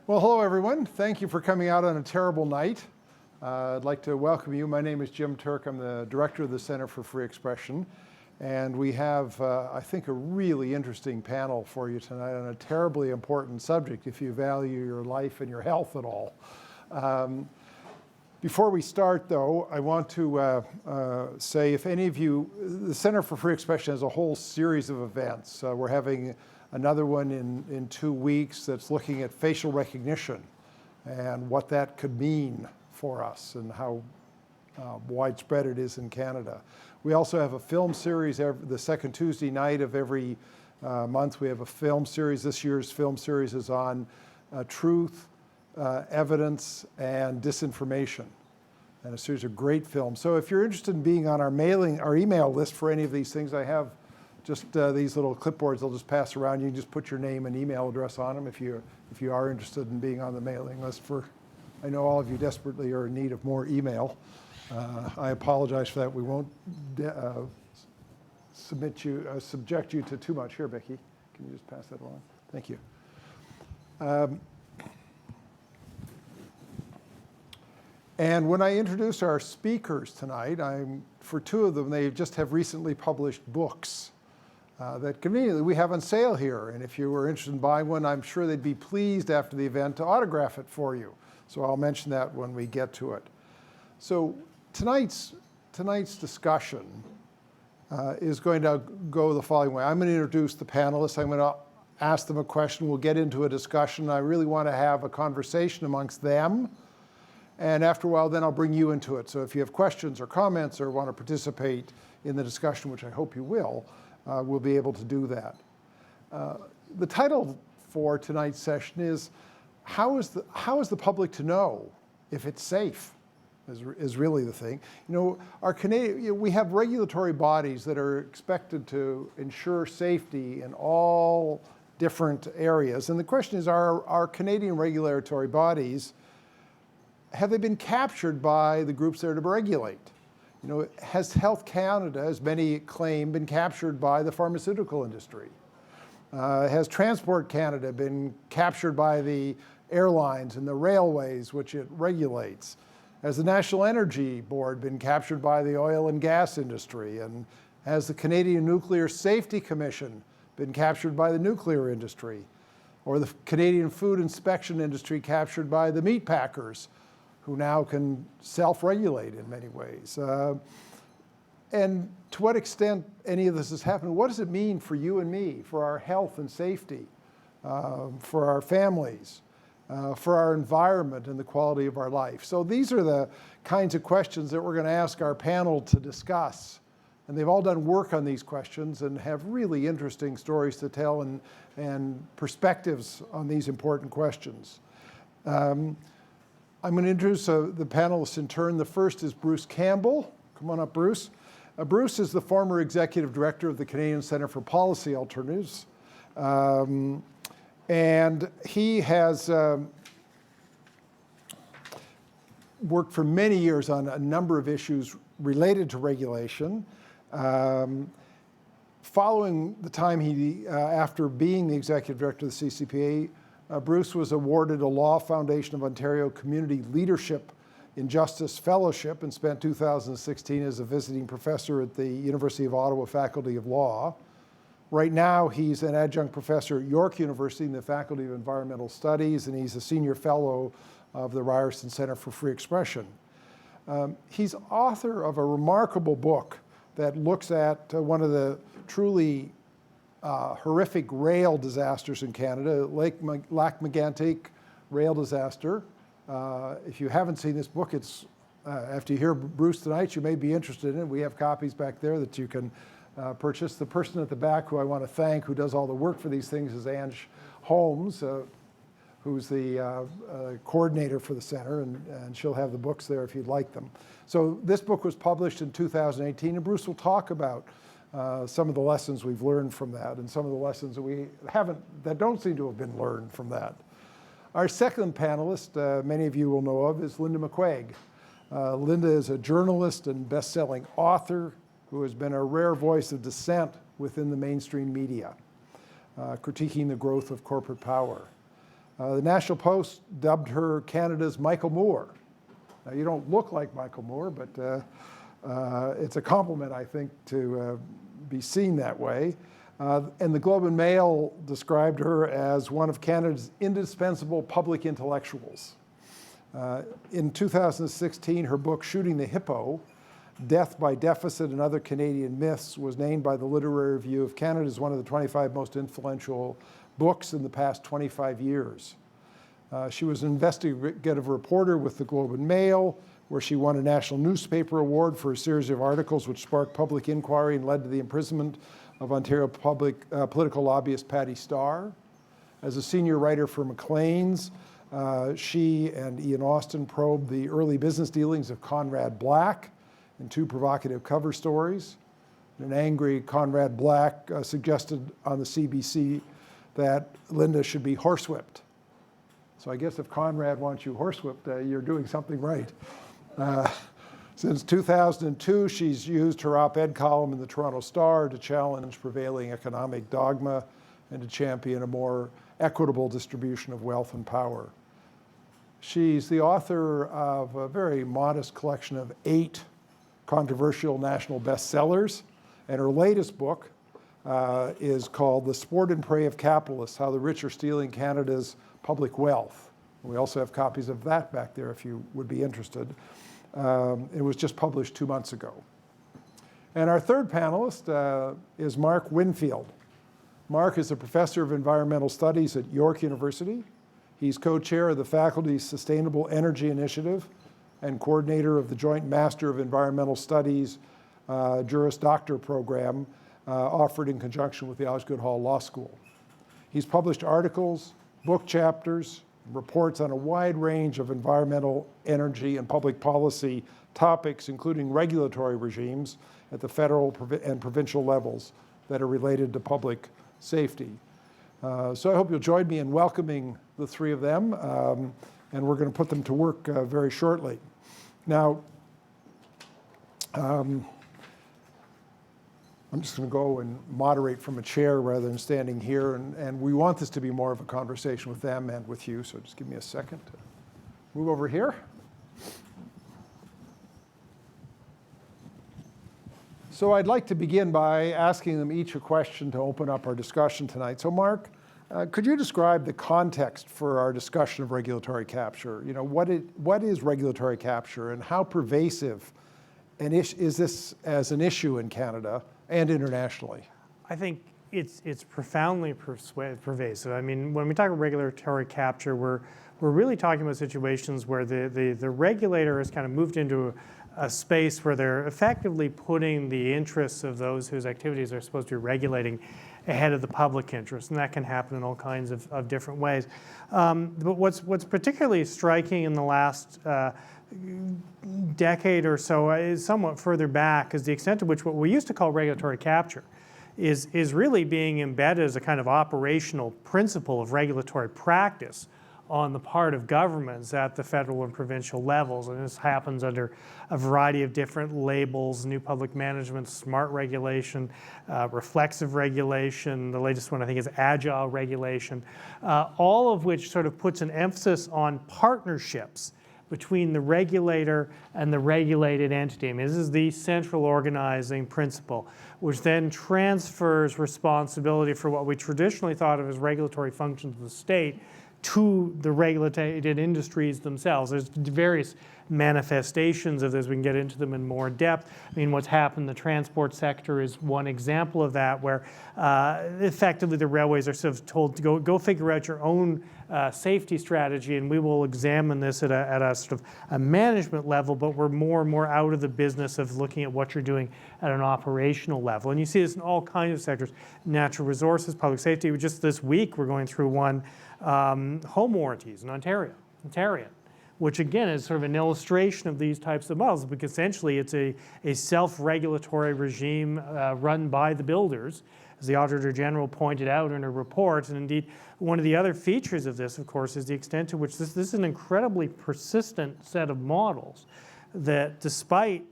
Well, hello everyone. Thank you for coming out on a terrible night. I'd like to welcome you. My name is Jim Turk. I'm the director of the Center for Free Expression. And we have, I think, a really interesting panel for you tonight on a terribly important subject if you value your life and your health at all. Before we start, though, I want to say if any of you, the Center for Free Expression has a whole series of events. We're having another one in 2 weeks that's looking at facial recognition and what that could mean for us and how widespread it is in Canada. We also have a film series the second Tuesday night of every month. We have a film series. This year's film series is on truth, evidence, and disinformation, and a series of great films. So if you're interested in being on our email list for any of these things, I have just these little clipboards I'll just pass around. You can just put your name and email address on them if you are interested in being on the mailing list. I know all of you desperately are in need of more email. I apologize for that. We won't subject you to too much. Here, Becky, can you just pass that along? Thank you. And when I introduce our speakers tonight, for two of them, they just have recently published books that conveniently we have on sale here. And if you were interested in buying one, I'm sure they'd be pleased after the event to autograph it for you. So I'll mention that when we get to it. So tonight's discussion is going to go the following way. I'm going to introduce the panelists. I'm going to ask them a question. We'll get into a discussion. I really want to have a conversation amongst them. And after a while, then I'll bring you into it. So if you have questions or comments or want to participate in the discussion, which I hope you will, we'll be able to do that. The title for tonight's session is, how is the public to know if it's safe? Is really the thing. You know, we have regulatory bodies that are expected to ensure safety in all different areas. And the question is, are our Canadian regulatory bodies, have they been captured by the groups there to regulate? You know, has Health Canada, as many claim, been captured by the pharmaceutical industry? Has Transport Canada been captured by the airlines and the railways, which it regulates? Has the National Energy Board been captured by the oil and gas industry? And has the Canadian Nuclear Safety Commission been captured by the nuclear industry? Or the Canadian food inspection industry captured by the meat packers, who now can self-regulate in many ways? And to what extent any of this has happened, what does it mean for you and me, for our health and safety, for our families, for our environment and the quality of our life? So these are the kinds of questions that we're going to ask our panel to discuss. And they've all done work on these questions and have really interesting stories to tell and perspectives on these important questions. I'm going to introduce the panelists in turn. The first is Bruce Campbell. Come on up, Bruce. Bruce is the former executive director of the Canadian Centre for Policy Alternatives. And he has worked for many years on a number of issues related to regulation. Following the time after being the executive director of the CCPA, Bruce was awarded a Law Foundation of Ontario Community Leadership in Justice Fellowship and spent 2016 as a visiting professor at the University of Ottawa Faculty of Law. Right now, he's an adjunct professor at York University in the Faculty of Environmental Studies, and he's a senior fellow of the Ryerson Center for Free Expression. He's author of a remarkable book that looks at one of the truly horrific rail disasters in Canada, Lac-Mégantic rail disaster. If you haven't seen this book, it's after you hear Bruce tonight, you may be interested in it. We have copies back there that you can purchase. The person at the back who I want to thank, who does all the work for these things, is Ange Holmes, who's the coordinator for the center, and she'll have the books there if you'd like them. So this book was published in 2018, and Bruce will talk about some of the lessons we've learned from that and some of the lessons that don't seem to have been learned from that. Our second panelist, many of you will know of, is Linda McQuaig. Linda is a journalist and best-selling author who has been a rare voice of dissent within the mainstream media, critiquing the growth of corporate power. The National Post dubbed her Canada's Michael Moore. Now, you don't look like Michael Moore, but it's a compliment, I think, to be seen that way. And the Globe and Mail described her as one of Canada's indispensable public intellectuals. In 2016, her book, Shooting the Hippo, Death by Deficit and Other Canadian Myths, was named by the Literary Review of Canada as one of the 25 most influential books in the past 25 years. She was an investigative reporter with the Globe and Mail, where she won a National Newspaper Award for a series of articles which sparked public inquiry and led to the imprisonment of Ontario political lobbyist Patty Starr. As a senior writer for Maclean's, she and Ian Austin probed the early business dealings of Conrad Black in 2 provocative cover stories. An angry Conrad Black suggested on the CBC that Linda should be horsewhipped. So I guess if Conrad wants you horsewhipped, you're doing something right. Since 2002, she's used her op-ed column in the Toronto Star to challenge prevailing economic dogma and to champion a more equitable distribution of wealth and power. She's the author of a very modest collection of 8 controversial national bestsellers, and her latest book is called The Sport and Prey of Capitalists, How the Rich Are Stealing Canada's Public Wealth. We also have copies of that back there if you would be interested. It was just published 2 months ago. And our third panelist is Mark Winfield. Mark is a professor of environmental studies at York University. He's co-chair of the faculty's Sustainable Energy Initiative and coordinator of the Joint Master of Environmental Studies Juris Doctor program offered in conjunction with the Osgoode Hall Law School. He's published articles, book chapters, reports on a wide range of environmental, energy, and public policy topics, including regulatory regimes at the federal and provincial levels that are related to public safety. So I hope you'll join me in welcoming the 3 of them, and we're going to put them to work very shortly. Now, I'm just going to go and moderate from a chair rather than standing here, and we want this to be more of a conversation with them and with you, so just give me a second to move over here. So I'd like to begin by asking them each a question to open up our discussion tonight. So Mark, could you describe the context for our discussion of regulatory capture? You know, what is regulatory capture and how pervasive is this as an issue in Canada and internationally? I think it's profoundly pervasive. I mean, when we talk about regulatory capture, we're really talking about situations where the regulator has kind of moved into a space where they're effectively putting the interests of those whose activities they're supposed to be regulating ahead of the public interest, and that can happen in all kinds of different ways. But what's particularly striking in the last decade or so is somewhat further back is the extent to which what we used to call regulatory capture is really being embedded as a kind of operational principle of regulatory practice on the part of governments at the federal and provincial levels. And this happens under a variety of different labels: new public management, smart regulation, reflexive regulation. The latest one I think is agile regulation, all of which sort of puts an emphasis on partnerships between the regulator and the regulated entity. I mean, this is the central organizing principle, which then transfers responsibility for what we traditionally thought of as regulatory functions of the state to the regulated industries themselves. There's various manifestations of this. We can get into them in more depth. I mean, what's happened in the transport sector is one example of that, where effectively the railways are sort of told to go figure out your own safety strategy, and we will examine this at a sort of a management level, but we're more and more out of the business of looking at what you're doing at an operational level. And you see this in all kinds of sectors: natural resources, public safety. Just this week we're going through one, home warranties in Ontario, which again is sort of an illustration of these types of models, because essentially it's a self-regulatory regime run by the builders, as the Auditor General pointed out in a report. And indeed, one of the other features of this, of course, is the extent to which this is an incredibly persistent set of models that, despite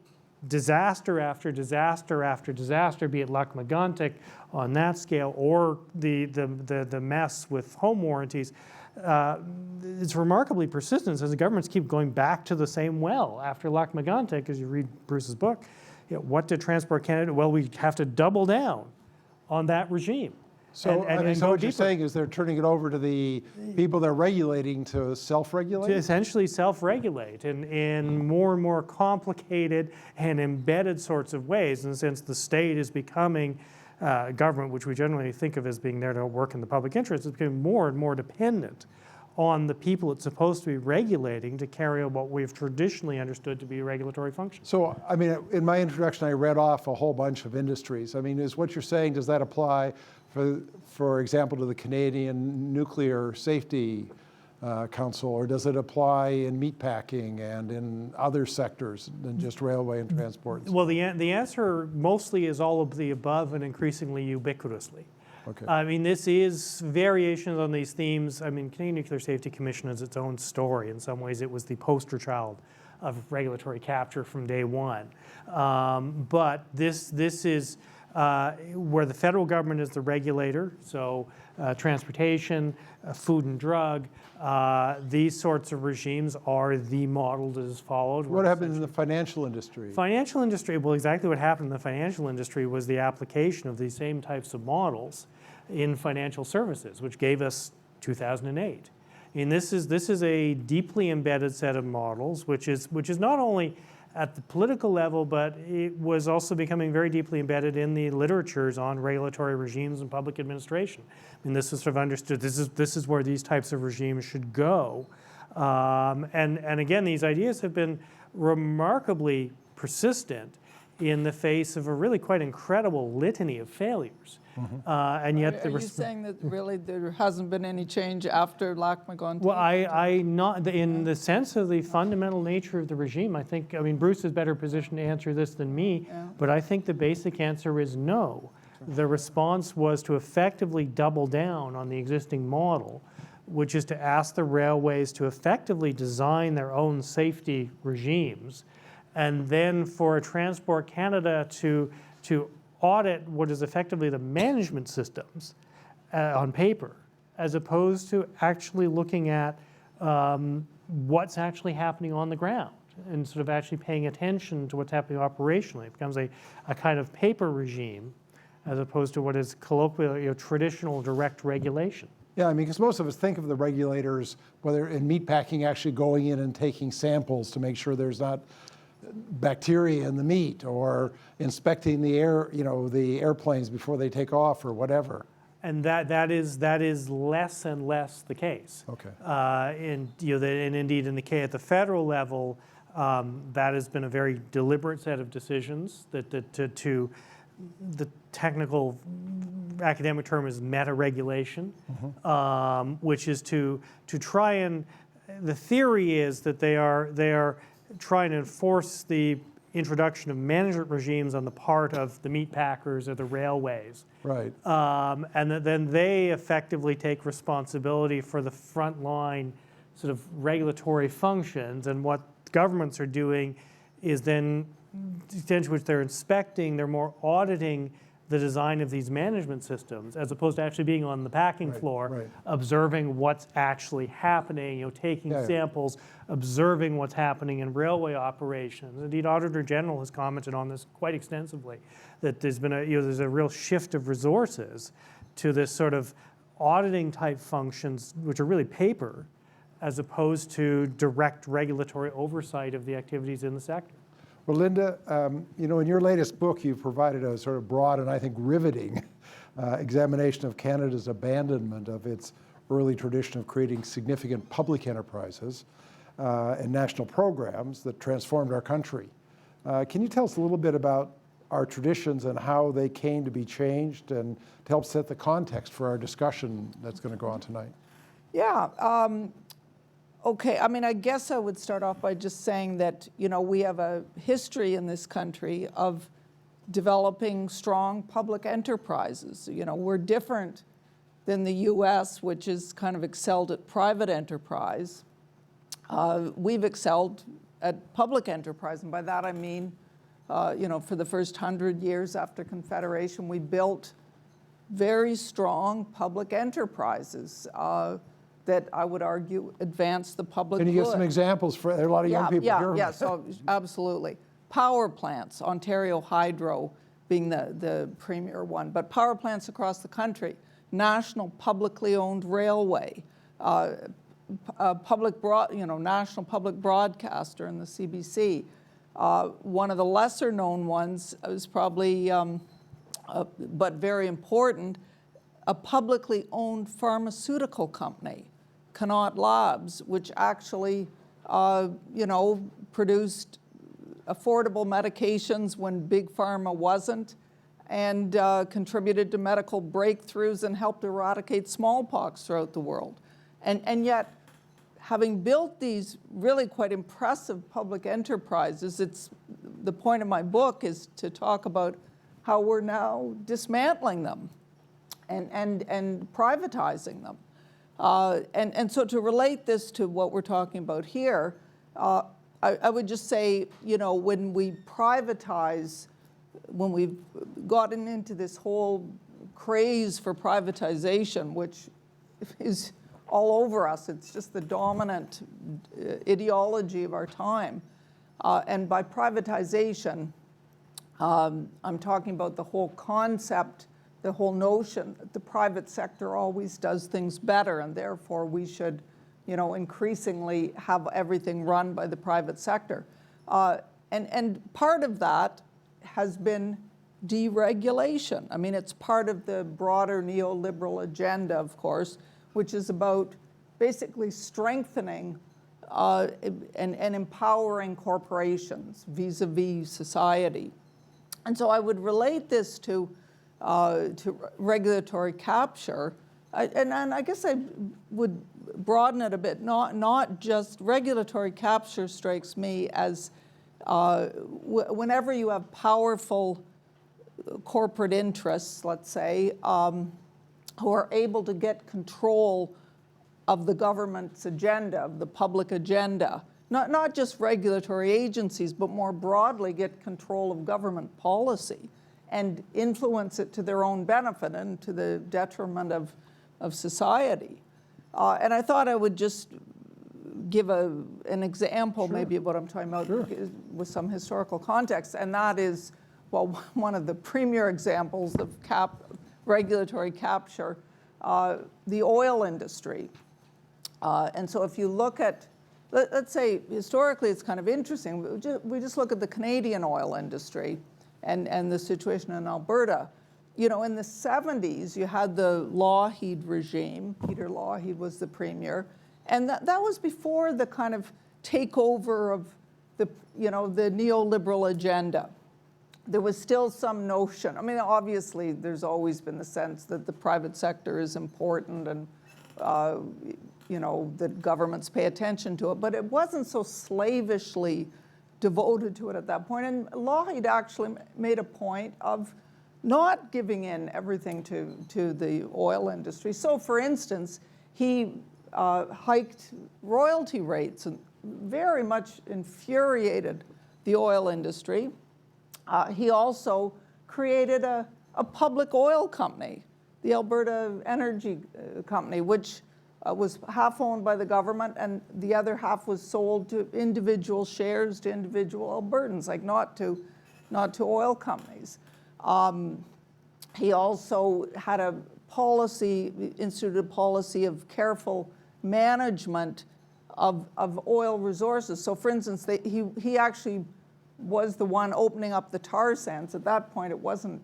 disaster after disaster after disaster, be it Lac-Mégantic on that scale, or the mess with home warranties, it's remarkably persistent as the governments keep going back to the same well. After Lac-Mégantic, as you read Bruce's book, what did Transport Canada? Well, we have to double down on that regime. So, and so go what you're deeper. saying is they're turning it over to the people they're regulating to self-regulate? To essentially self-regulate in more and more complicated and embedded sorts of ways. In the sense the state is becoming government, which we generally think of as being there to work in the public interest, is becoming more and more dependent on the people it's supposed to be regulating to carry out what we've traditionally understood to be regulatory functions. So, I mean, in my introduction, I read off a whole bunch of industries. I mean, is what you're saying, does that apply, for example, to the Canadian Nuclear Safety Council, or does it apply in meatpacking and in other sectors than just railway and transport? Well, the answer mostly is all of the above and increasingly ubiquitously. Okay. I mean, this is variations on these themes. I mean, Canadian Nuclear Safety Commission is its own story. In some ways, it was the poster child of regulatory capture from day one. But this is where the federal government is the regulator, so transportation, food and drug, these sorts of regimes are the model that is followed. What happens in the financial industry? Financial industry, well, exactly what happened in the financial industry was the application of these same types of models in financial services, which gave us 2008. And this is a deeply embedded set of models, which is not only at the political level, but it was also becoming very deeply embedded in the literatures on regulatory regimes and public administration. I mean, this is sort of understood. This is where these types of regimes should go. And again, these ideas have been remarkably persistent in the face of a really quite incredible litany of failures. And yet, are you saying that really there hasn't been any change after Lac-Mégantic? Well, I not in the sense of the fundamental nature of the regime. I mean, Bruce is better positioned to answer this than me, but I think the basic answer is no. The response was to effectively double down on the existing model, which is to ask the railways to effectively design their own safety regimes, and then for Transport Canada to audit what is effectively the management systems on paper, as opposed to actually looking at what's actually happening on the ground and sort of actually paying attention to what's happening operationally. It becomes a kind of paper regime as opposed to what is colloquially traditional direct regulation. Yeah, I mean, because most of us think of the regulators, whether in meatpacking, actually going in and taking samples to make sure there's not bacteria in the meat, or inspecting the the airplanes before they take off, or whatever. And that is less and less the case. Okay. And indeed at the federal level, that has been a very deliberate set of decisions that to the technical academic term is meta-regulation, which is to try and, the theory is that they are trying to enforce the introduction of management regimes on the part of the meat packers or the railways. Right. And then they effectively take responsibility for the frontline sort of regulatory functions, and what governments are doing is then, the extent to which they're inspecting, they're more auditing the design of these management systems, as opposed to actually being on the packing floor, observing what's actually happening, taking samples, observing what's happening in railway operations. Indeed, Auditor General has commented on this quite extensively, that there's been there's a real shift of resources to this sort of auditing type functions, which are really paper, as opposed to direct regulatory oversight of the activities in the sector. Well, Linda, in your latest book, you've provided a sort of broad and I think riveting examination of Canada's abandonment of its early tradition of creating significant public enterprises and national programs that transformed our country. Can you tell us a little bit about our traditions and how they came to be changed, and to help set the context for our discussion that's going to go on tonight? Yeah. Okay, I mean, I guess I would start off by just saying that, we have a history in this country of developing strong public enterprises. We're different than the US, which has kind of excelled at private enterprise. We've excelled at public enterprise, and by that I mean, for the first 100 years after Confederation, we built very strong public enterprises. that I would argue advance the public Can you good. give some examples for, there are a lot of young people here. Yeah, so absolutely. Power plants, Ontario Hydro being the premier one, but power plants across the country, national publicly owned railway, national public broadcaster in the CBC. One of the lesser known ones is probably, but very important, a publicly owned pharmaceutical company, Connaught Labs, which actually, produced affordable medications when Big Pharma wasn't, and contributed to medical breakthroughs and helped eradicate smallpox throughout the world. And yet, having built these really quite impressive public enterprises, the point of my book is to talk about how we're now dismantling them and privatizing them. And so to relate this to what we're talking about here, I would just say, when we privatize, when we've gotten into this whole craze for privatization, which is all over us, it's just the dominant ideology of our time. And by privatization, I'm talking about the whole concept, the whole notion that the private sector always does things better, and therefore we should, increasingly have everything run by the private sector. And part of that has been deregulation. I mean, it's part of the broader neoliberal agenda, of course, which is about basically strengthening and empowering corporations vis-a-vis society. And so I would relate this to regulatory capture, and I guess I would broaden it a bit. Not just regulatory capture strikes me as whenever you have powerful corporate interests, let's say, who are able to get control of the government's agenda, of the public agenda, not just regulatory agencies, but more broadly get control of government policy and influence it to their own benefit and to the detriment of society. And I thought I would just give an example, Sure. maybe of what I'm talking about, Sure. with some historical context, and that is, well, one of the premier examples of regulatory capture, the oil industry. And so if you look at, let's say, historically it's kind of interesting, we just look at the Canadian oil industry and the situation in Alberta. In the 70s, you had the Lougheed regime. Peter Lougheed was the premier. And that was before the kind of takeover of the neoliberal agenda. There was still some notion. I mean, obviously, there's always been the sense that the private sector is important and, that governments pay attention to it. But it wasn't so slavishly devoted to it at that point. And Lougheed actually made a point of not giving in everything to the oil industry. So, for instance, he hiked royalty rates and very much infuriated the oil industry. He also created a public oil company, the Alberta Energy Company, which was half owned by the government and the other half was sold to individual shares to individual Albertans, like not to oil companies. He also had instituted a policy of careful management of oil resources. So, for instance, he actually was the one opening up the tar sands. At that point, it wasn't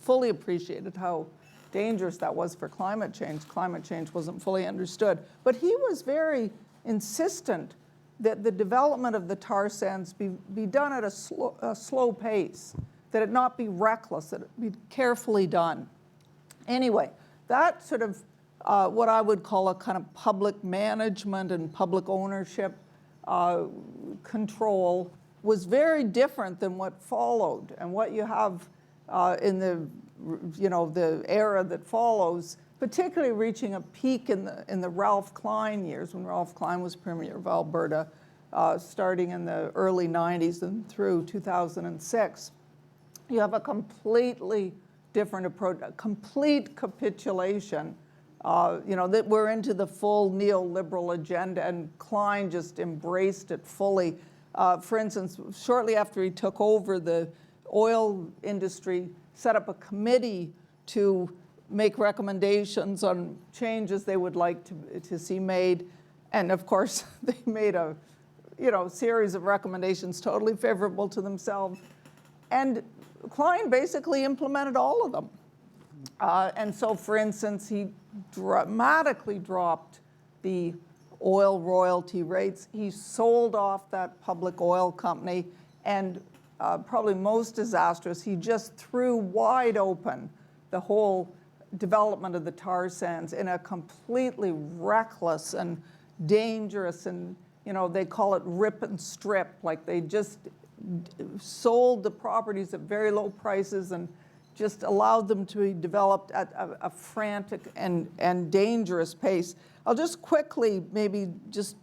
fully appreciated how dangerous that was for climate change. Climate change wasn't fully understood. But he was very insistent that the development of the tar sands be done at a slow pace, that it not be reckless, that it be carefully done. Anyway, that sort of what I would call a kind of public management and public ownership control was very different than what followed. And what you have in the era that follows, particularly reaching a peak in the Ralph Klein years, when Ralph Klein was Premier of Alberta, starting in the early 90s and through 2006. You have a completely different approach, a complete capitulation that we're into the full neoliberal agenda, and Klein just embraced it fully. For instance, shortly after he took over, the oil industry set up a committee to make recommendations on changes they would like to see made. And of course, they made a series of recommendations totally favorable to themselves. And Klein basically implemented all of them. And so, for instance, he dramatically dropped the oil royalty rates. He sold off that public oil company, and probably most disastrous, he just threw wide open the whole development of the tar sands in a completely reckless and dangerous, and they call it rip and strip, like they just sold the properties at very low prices and just allowed them to be developed at a frantic and dangerous pace. I'll just quickly maybe just...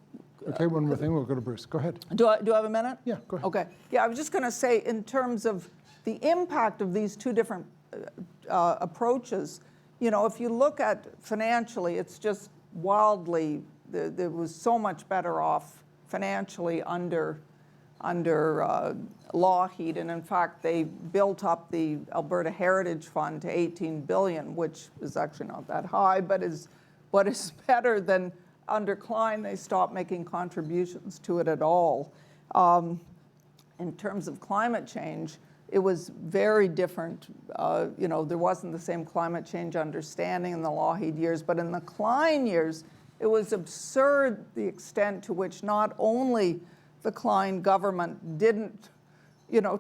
Okay, one more thing, we'll go to Bruce. Go ahead. Do I have a minute? Yeah, go ahead. Okay. Yeah, I was just going to say, in terms of the impact of these two different approaches, if you look at financially, it's just wildly, there was so much better off financially under Lougheed, and in fact, they built up the Alberta Heritage Fund to $18 billion, which is actually not that high, but is better than under Klein. They stopped making contributions to it at all. In terms of climate change, it was very different. There wasn't the same climate change understanding in the Lougheed years, but in the Klein years, it was absurd the extent to which not only the Klein government didn't,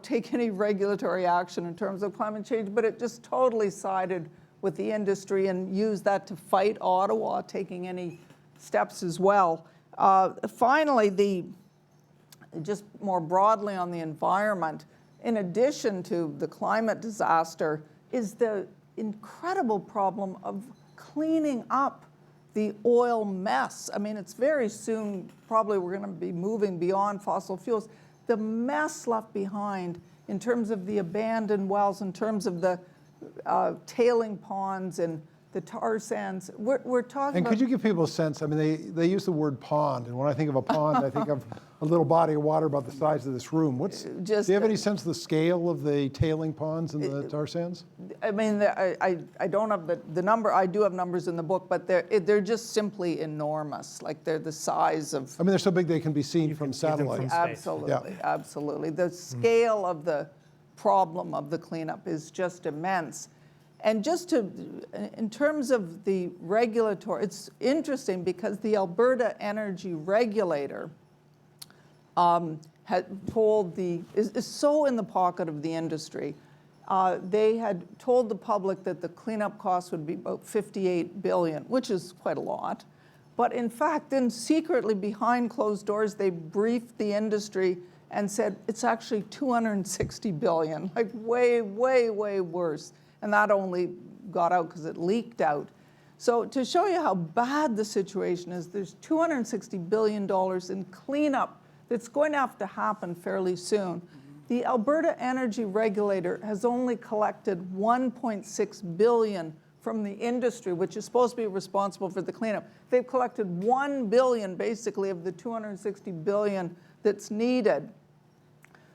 take any regulatory action in terms of climate change, but it just totally sided with the industry and used that to fight Ottawa taking any steps as well. Finally, just more broadly on the environment, in addition to the climate disaster, is the incredible problem of cleaning up the oil mess. I mean, it's very soon, probably we're going to be moving beyond fossil fuels. The mess left behind in terms of the abandoned wells, in terms of the tailing ponds and the tar sands. We're talking And about... could you give people a sense? I mean, they use the word pond, and when I think of a pond, I think of a little body of water about the size of this room. Do you have any sense of the scale of the tailing ponds and the tar sands? I mean, I don't have the number. I do have numbers in the book, but they're just simply enormous. Like they're the size of... I mean, they're so big they can be seen from satellites. Absolutely, Yeah. absolutely. The scale of the problem of the cleanup is just immense. And just in terms of the regulatory, it's interesting because the Alberta Energy Regulator had told is so in the pocket of the industry. They had told the public that the cleanup cost would be about $58 billion, which is quite a lot. But in fact, then secretly behind closed doors, they briefed the industry and said it's actually $260 billion, like way, way, way worse. And that only got out because it leaked out. So to show you how bad the situation is, there's $260 billion in cleanup that's going to have to happen fairly soon. The Alberta Energy Regulator has only collected $1.6 billion from the industry, which is supposed to be responsible for the cleanup. They've collected $1 billion, basically, of the $260 billion that's needed.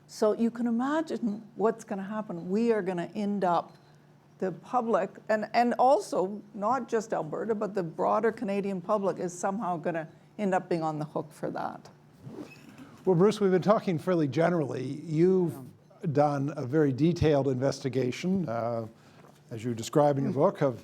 So you can imagine what's going to happen. We are going to end up, the public, and also not just Alberta, but the broader Canadian public is somehow going to end up being on the hook for that. Well, Bruce, we've been talking fairly generally. You've done a very detailed investigation, as you describe in your book, of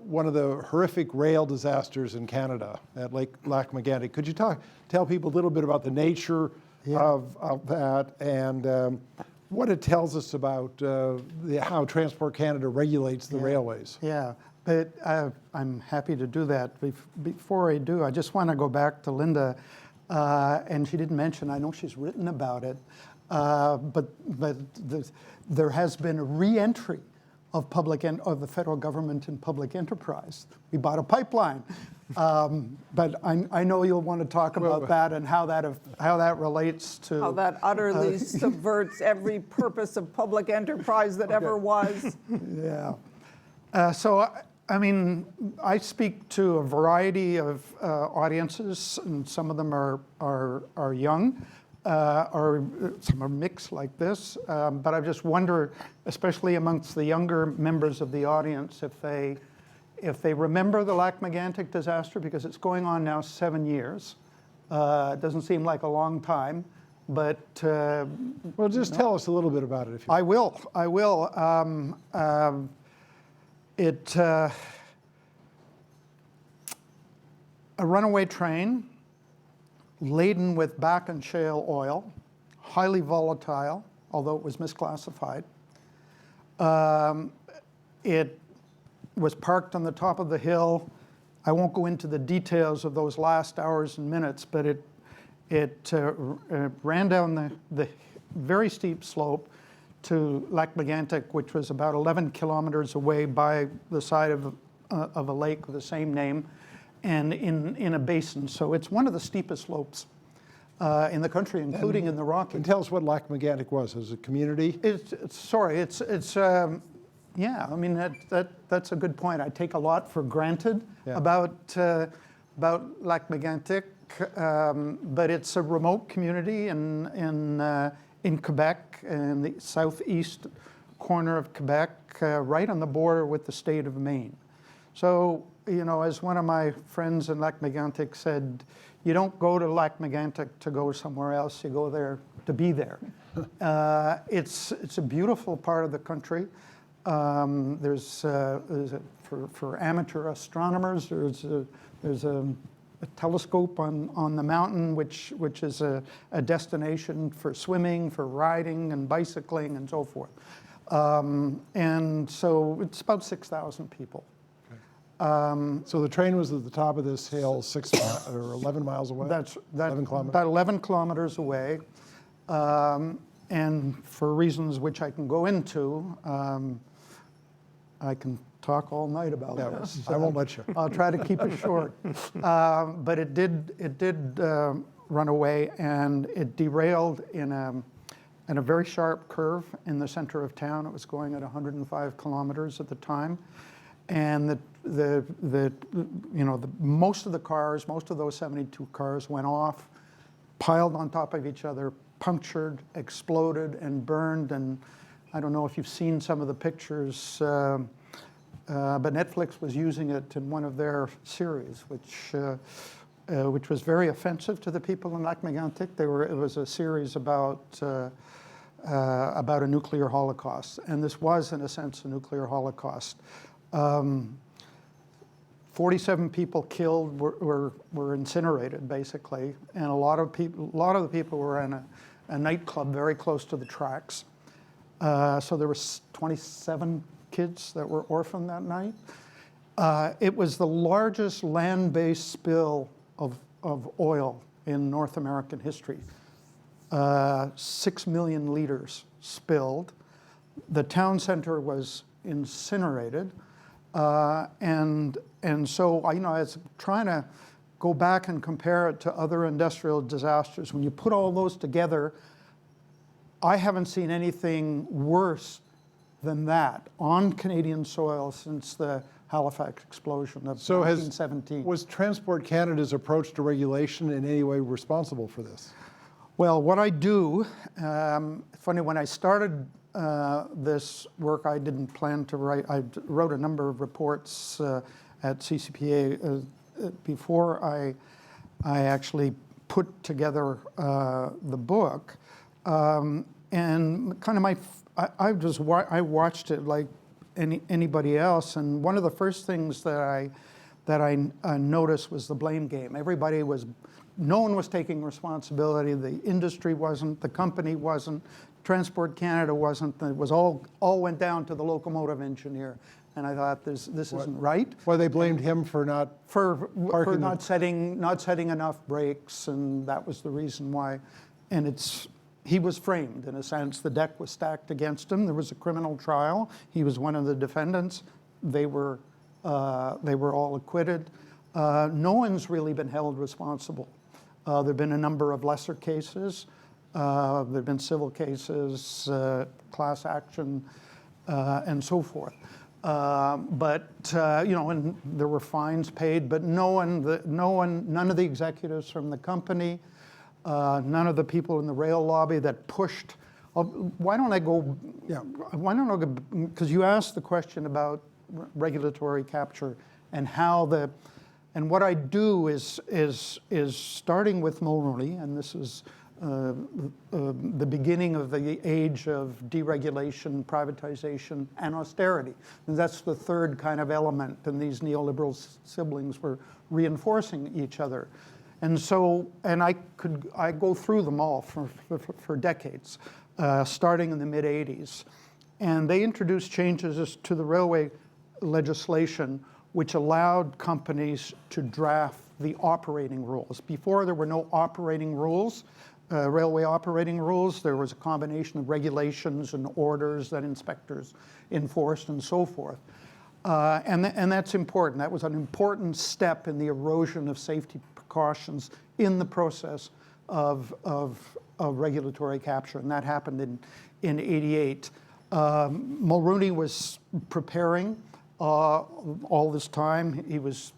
one of the horrific rail disasters in Canada at Lac-Mégantic. Could you tell people a little bit about the nature of that and what it tells us about how Transport Canada regulates the railways? Yeah, but I'm happy to do that. Before I do, I just want to go back to Linda, and she didn't mention, I know she's written about it, but there has been a re-entry of the federal government in public enterprise. We bought a pipeline, but I know you'll want to talk about that and how that relates to how that utterly subverts every purpose of public enterprise that ever was. Yeah. So I mean, I speak to a variety of audiences, and some of them are young, or some are mixed like this. But I just wonder, especially amongst the younger members of the audience, if they remember the Lac-Mégantic disaster, because it's going on now 7 years. It doesn't seem like a long time, but Well, just tell us a little bit about it, if you. I will. A runaway train laden with back and shale oil, highly volatile, although it was misclassified. It was parked on the top of the hill. I won't go into the details of those last hours and minutes, but it ran down the very steep slope to Lac-Mégantic, which was about 11 kilometers away by the side of a lake of the same name, and in a basin. So it's one of the steepest slopes in the country, including in the Rockies. And tell us what Lac-Mégantic was as a community. Yeah, I mean, that's a good point. I take a lot for granted Yeah. about Lac-Mégantic, but it's a remote community in Quebec, in the southeast corner of Quebec, right on the border with the state of Maine. So, you know, as one of my friends in Lac-Mégantic said, you don't go to Lac-Mégantic to go somewhere else, you go there to be there. It's a beautiful part of the country. For amateur astronomers, there's a telescope on the mountain, which is a destination for swimming, for riding and bicycling and so forth. And so it's about 6,000 people. So the train was at the top of this hill, 11 miles away? That's 11 kilometers. about 11 kilometers away. And for reasons which I can go into, I can talk all night about this. I won't let you. I'll try to keep it short. But it did run away, and it derailed in a very sharp curve in the center of town. It was going at 105 kilometers at the time, and most of the cars, most of those 72 cars went off, piled on top of each other, punctured, exploded, and burned. And I don't know if you've seen some of the pictures, but Netflix was using it in one of their series, which was very offensive to the people in Lac-Mégantic. It was a series about a nuclear holocaust, and this was, in a sense, a nuclear holocaust. 47 people killed were incinerated, basically, and a lot of the people were in a nightclub very close to the tracks. So there was 27 kids that were orphaned that night. It was the largest land-based spill of oil in North American history. 6 million liters spilled. The town center was incinerated. And so, I was trying to go back and compare it to other industrial disasters. When you put all those together, I haven't seen anything worse than that on Canadian soil since the Halifax explosion of 1917. Was Transport Canada's approach to regulation in any way responsible for this? Well, what I do, funny, when I started this work, I didn't plan to write. I wrote a number of reports at CCPA before I actually put together the book. And kind of I watched it like anybody else, and one of the first things that I noticed was the blame game. No one was taking responsibility. The industry wasn't, the company wasn't, Transport Canada wasn't. It was all went down to the locomotive engineer, and I thought this isn't right. Well, they blamed him for not not setting enough brakes, and that was the reason why. And he was framed in a sense. The deck was stacked against him. There was a criminal trial. He was one of the defendants. They were all acquitted. No one's really been held responsible. There have been a number of lesser cases. There have been civil cases, class action, and so forth. And there were fines paid, but none of the executives from the company, none of the people in the rail lobby that pushed. Why don't I go? Yeah. Why don't I go? Because you asked the question about regulatory capture and how the. And what I do is starting with Mulroney, and this is the beginning of the age of deregulation, privatization, and austerity. And that's the third kind of element, and these neoliberal siblings were reinforcing each other. And so, and I go through them all for decades, starting in the mid-'80s. And they introduced changes to the railway legislation which allowed companies to draft the operating rules. Before, there were no operating rules, railway operating rules. There was a combination of regulations and orders that inspectors enforced and so forth. And that's important. That was an important step in the erosion of safety precautions in the process of regulatory capture, and that happened in '88. Mulroney was preparing all this time. He was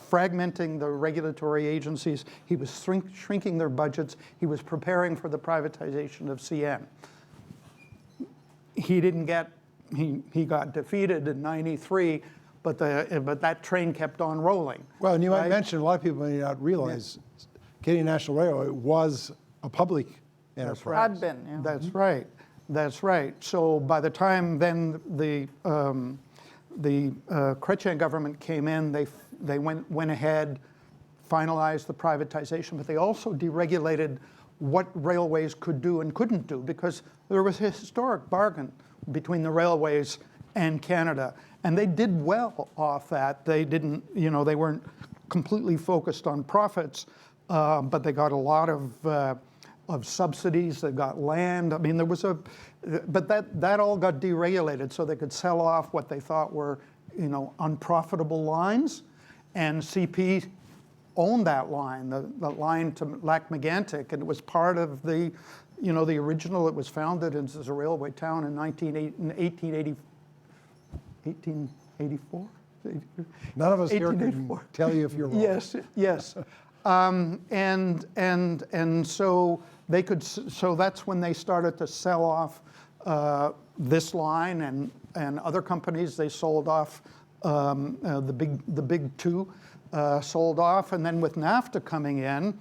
fragmenting the regulatory agencies. He was shrinking their budgets. He was preparing for the privatization of CN. He got defeated in '93, but that train kept on rolling. Well, and you might mention, a lot of people may not realize, Canadian National Railway was a public enterprise. Had been, yeah. That's right. That's right. So by the time then the Chrétien government came in, they went ahead, finalized the privatization, but they also deregulated what railways could do and couldn't do, because there was a historic bargain between the railways and Canada, and they did well off that. They didn't, they weren't completely focused on profits, but they got a lot of subsidies. They got land. I mean, there was but that all got deregulated, so they could sell off what they thought were, unprofitable lines, and CP owned that line, the line to Lac-Mégantic, and it was part of the original. It was founded as a railway town in 1884. None of us here can tell you if you're wrong. Yes. And so they could. So that's when they started to sell off this line and other companies. They sold off the big two, sold off, and then with NAFTA coming in,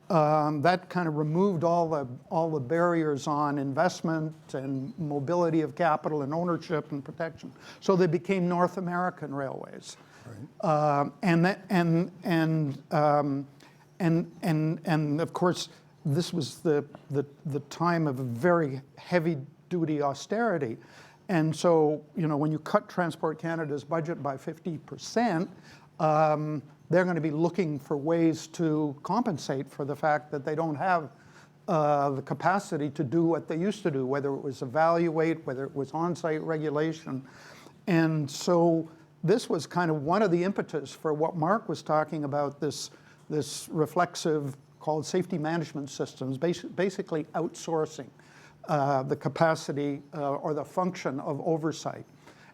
that kind of removed all the barriers on investment and mobility of capital and ownership and protection. So they became North American railways. Right. And of course, this was the time of a very heavy-duty austerity. And so, when you cut Transport Canada's budget by 50%, they're going to be looking for ways to compensate for the fact that they don't have the capacity to do what they used to do, whether it was evaluate, whether it was on-site regulation. And so this was kind of one of the impetus for what Mark was talking about, this reflexive called safety management systems, basically outsourcing the capacity or the function of oversight.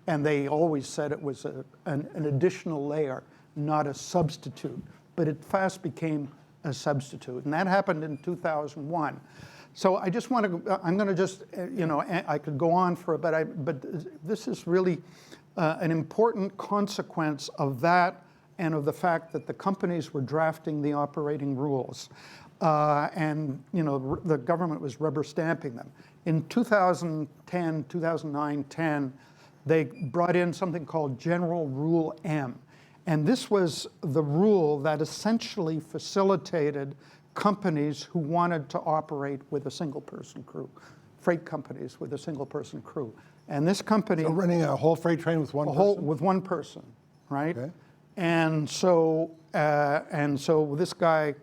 And they always said it was an additional layer, not a substitute, but it fast became a substitute. And that happened in 2001. So I just want to, I'm going to just, I could go on for a bit, but this is really an important consequence of that and of the fact that the companies were drafting the operating rules. And the government was rubber stamping them. In 2010, 2009-10, they brought in something called General Rule M. And this was the rule that essentially facilitated companies who wanted to operate with a single-person crew, freight companies with a single-person crew. And this company... So running a whole freight train with one person? With one person, right? Okay. And so this guy,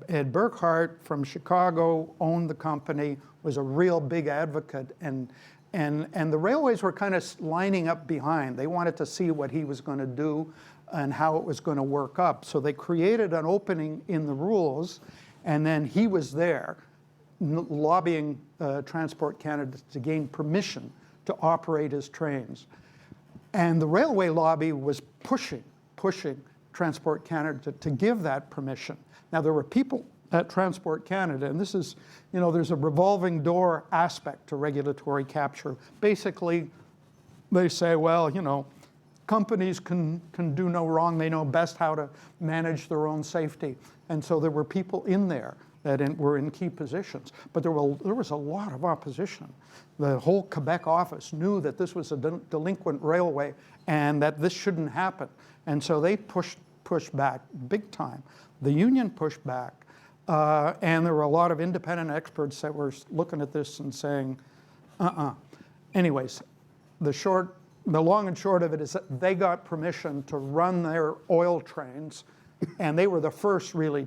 Ed Burkhart from Chicago, owned the company, was a real big advocate, and the railways were kind of lining up behind. They wanted to see what he was going to do and how it was going to work up. So they created an opening in the rules, and then he was there lobbying Transport Canada to gain permission to operate his trains. And the railway lobby was pushing Transport Canada to give that permission. Now, there were people at Transport Canada, and this is, there's a revolving door aspect to regulatory capture. Basically, they say, well, companies can do no wrong. They know best how to manage their own safety. And so there were people in there that were in key positions. But there was a lot of opposition. The whole Quebec office knew that this was a delinquent railway and that this shouldn't happen. And so they pushed back big time. The union pushed back. And there were a lot of independent experts that were looking at this and saying, Anyways, the long and short of it is that they got permission to run their oil trains, and they were the first really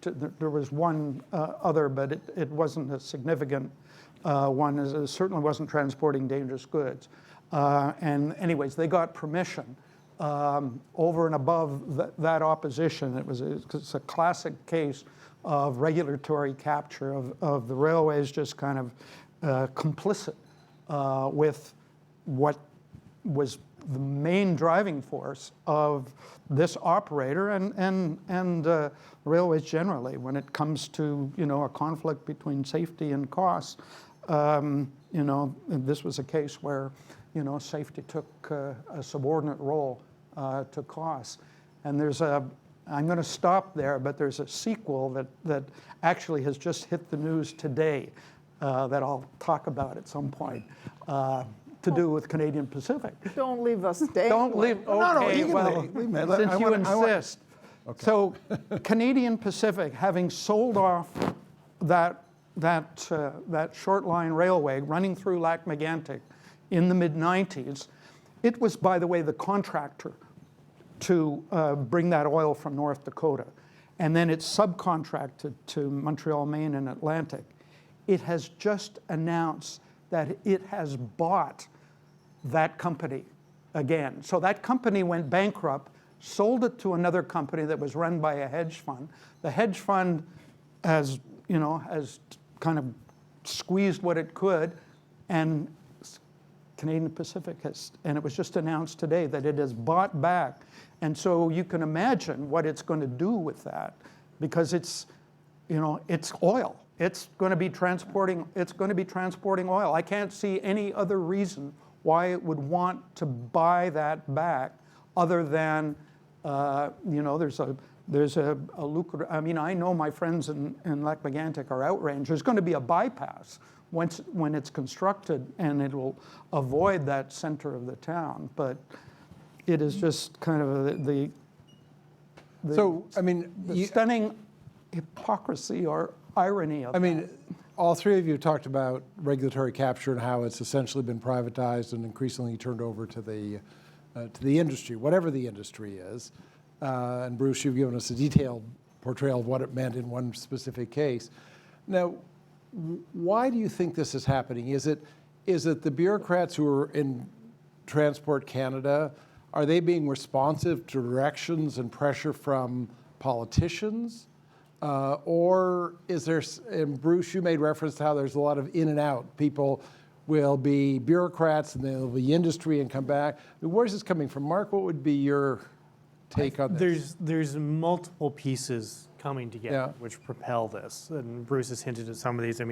there was one other, but it wasn't a significant one. It certainly wasn't transporting dangerous goods. And anyways, they got permission over and above that opposition. It's a classic case of regulatory capture of the railways just kind of complicit with what was the main driving force of this operator and railways generally when it comes to a conflict between safety and costs. This was a case where safety took a subordinate role to costs. And I'm going to stop there, but there's a sequel that actually has just hit the news today that I'll talk about at some point. To do with Canadian Pacific. Don't leave us staying. Don't leave. Okay, since you insist. Okay. So, Canadian Pacific, having sold off that short line railway running through Lac-Mégantic in the mid-90s, it was, by the way, the contractor to bring that oil from North Dakota, and then it's subcontracted to Montreal, Maine, and Atlantic. It has just announced that it has bought that company again. So that company went bankrupt, sold it to another company that was run by a hedge fund. The hedge fund has kind of squeezed what it could, and Canadian Pacific and it was just announced today that it has bought back. And so you can imagine what it's going to do with that, because it's oil. It's going to be transporting oil. I can't see any other reason why it would want to buy that back, other than there's a lucrative. I mean, I know my friends in Lac-Mégantic are outraged. There's going to be a bypass when it's constructed, and it will avoid that center of the town. But it is just kind of the stunning hypocrisy or irony of that. All three of you talked about regulatory capture and how it's essentially been privatized and increasingly turned over to the industry, whatever the industry is. And Bruce, you've given us a detailed portrayal of what it meant in one specific case. Now, why do you think this is happening? Is it the bureaucrats who are in Transport Canada, are they being responsive to directions and pressure from politicians? Or is there, and Bruce, you made reference to how there's a lot of in and out. People will be bureaucrats and then they'll be industry and come back. Where's this coming from? Mark, what would be your take on this? There's multiple pieces coming together which propel this. And Bruce has hinted at some of these.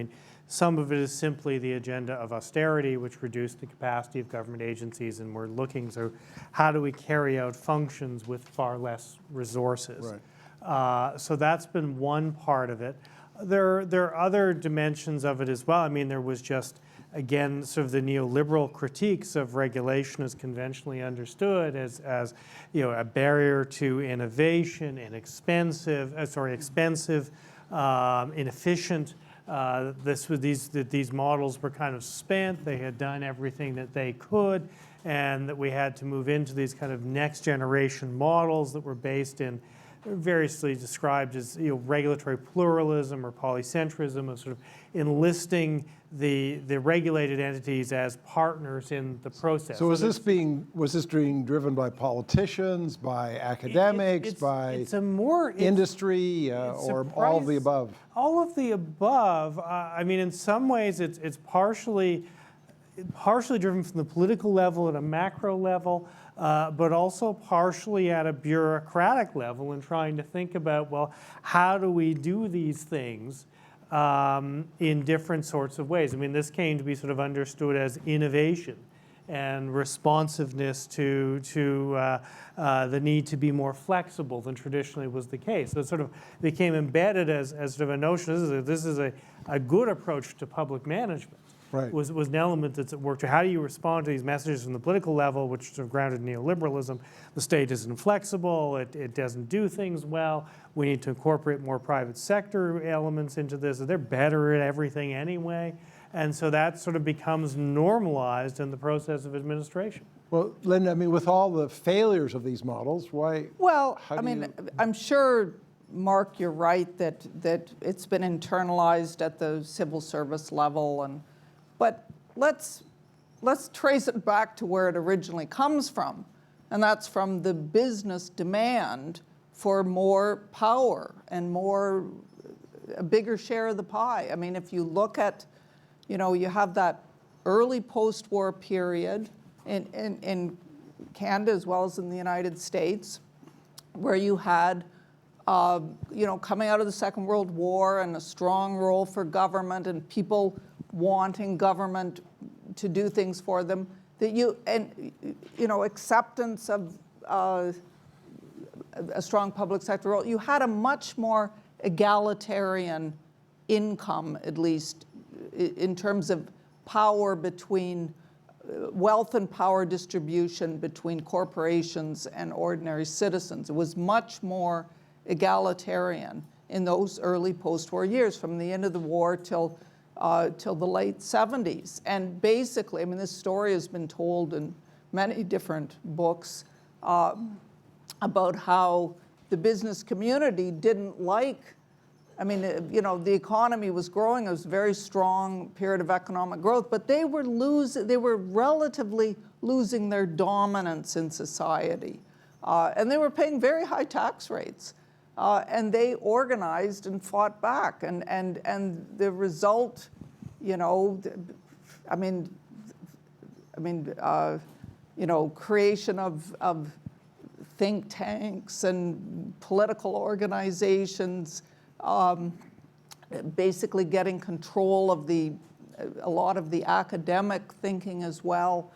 Some of it is simply the agenda of austerity, which reduced the capacity of government agencies, and we're looking, so how do we carry out functions with far less resources? Right. So that's been one part of it. There are other dimensions of it as well. There was just, again, sort of the neoliberal critiques of regulation as conventionally understood as a barrier to innovation and expensive, inefficient. These models were kind of spent. They had done everything that they could, and that we had to move into these kind of next generation models that were based in, variously described as regulatory pluralism or polycentrism, of sort of enlisting the regulated entities as partners in the process. So was this being driven by politicians, by academics, by industry, or all of the above? All of the above. In some ways, it's partially, partially driven from the political level at a macro level, but also partially at a bureaucratic level in trying to think about, well, how do we do these things in different sorts of ways? I mean, this came to be sort of understood as innovation and responsiveness to the need to be more flexible than traditionally was the case. So it sort of became embedded as sort of a notion, this is a good approach to public management. Right. Was an element that's at work to how do you respond to these messages from the political level, which sort of grounded in neoliberalism. The state is inflexible, it doesn't do things well, we need to incorporate more private sector elements into this, they're better at everything anyway. And so that sort of becomes normalized in the process of administration. Well, Linda, I mean, with all the failures of these models, why? Well, how I do mean, you- I'm sure, Mark, you're right that it's been internalized at the civil service level, but let's trace it back to where it originally comes from, and that's from the business demand for more power and a bigger share of the pie. I mean, if you look at, you have that early post-war period in Canada as well as in the United States, where you had, coming out of the Second World War and a strong role for government and people wanting government to do things for them, acceptance of a strong public sector role. You had a much more egalitarian income, at least in terms of power between wealth and power distribution between corporations and ordinary citizens. It was much more egalitarian in those early post-war years, from the end of the war till the late 70s. And basically, I mean, this story has been told in many different books about how the business community didn't like, I mean, the economy was growing. It was a very strong period of economic growth, but they were relatively losing their dominance in society. And they were paying very high tax rates. And they organized and fought back. And the result, creation of think tanks and political organizations, basically getting control of a lot of the academic thinking as well.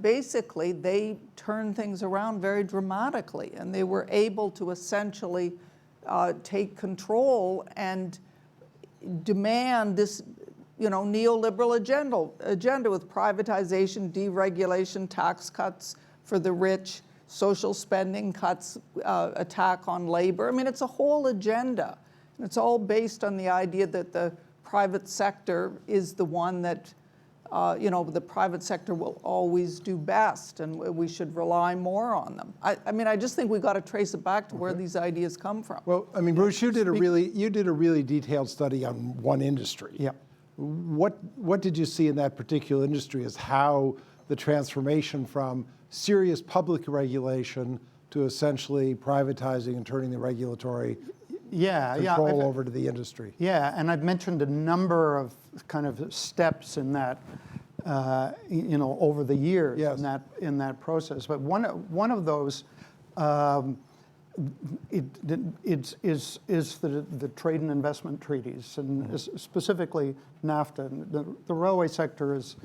Basically, they turned things around very dramatically, and they were able to essentially take control and demand this, neoliberal agenda with privatization, deregulation, tax cuts for the rich, social spending cuts, attack on labor. I mean, it's a whole agenda. And it's all based on the idea that the private sector is the one that, the private sector will always do best, and we should rely more on them. I just think we've got to trace it back to where these ideas come from. Well, I mean, Bruce, you did a really detailed study on one industry. Yeah. What did you see in that particular industry as how the transformation from serious public regulation to essentially privatizing and turning the regulatory control over to the industry? Yeah, and I've mentioned a number of kind of steps in that, over the years. Yes. in that process. But one of those is the trade and investment treaties, and specifically NAFTA. The railway sector is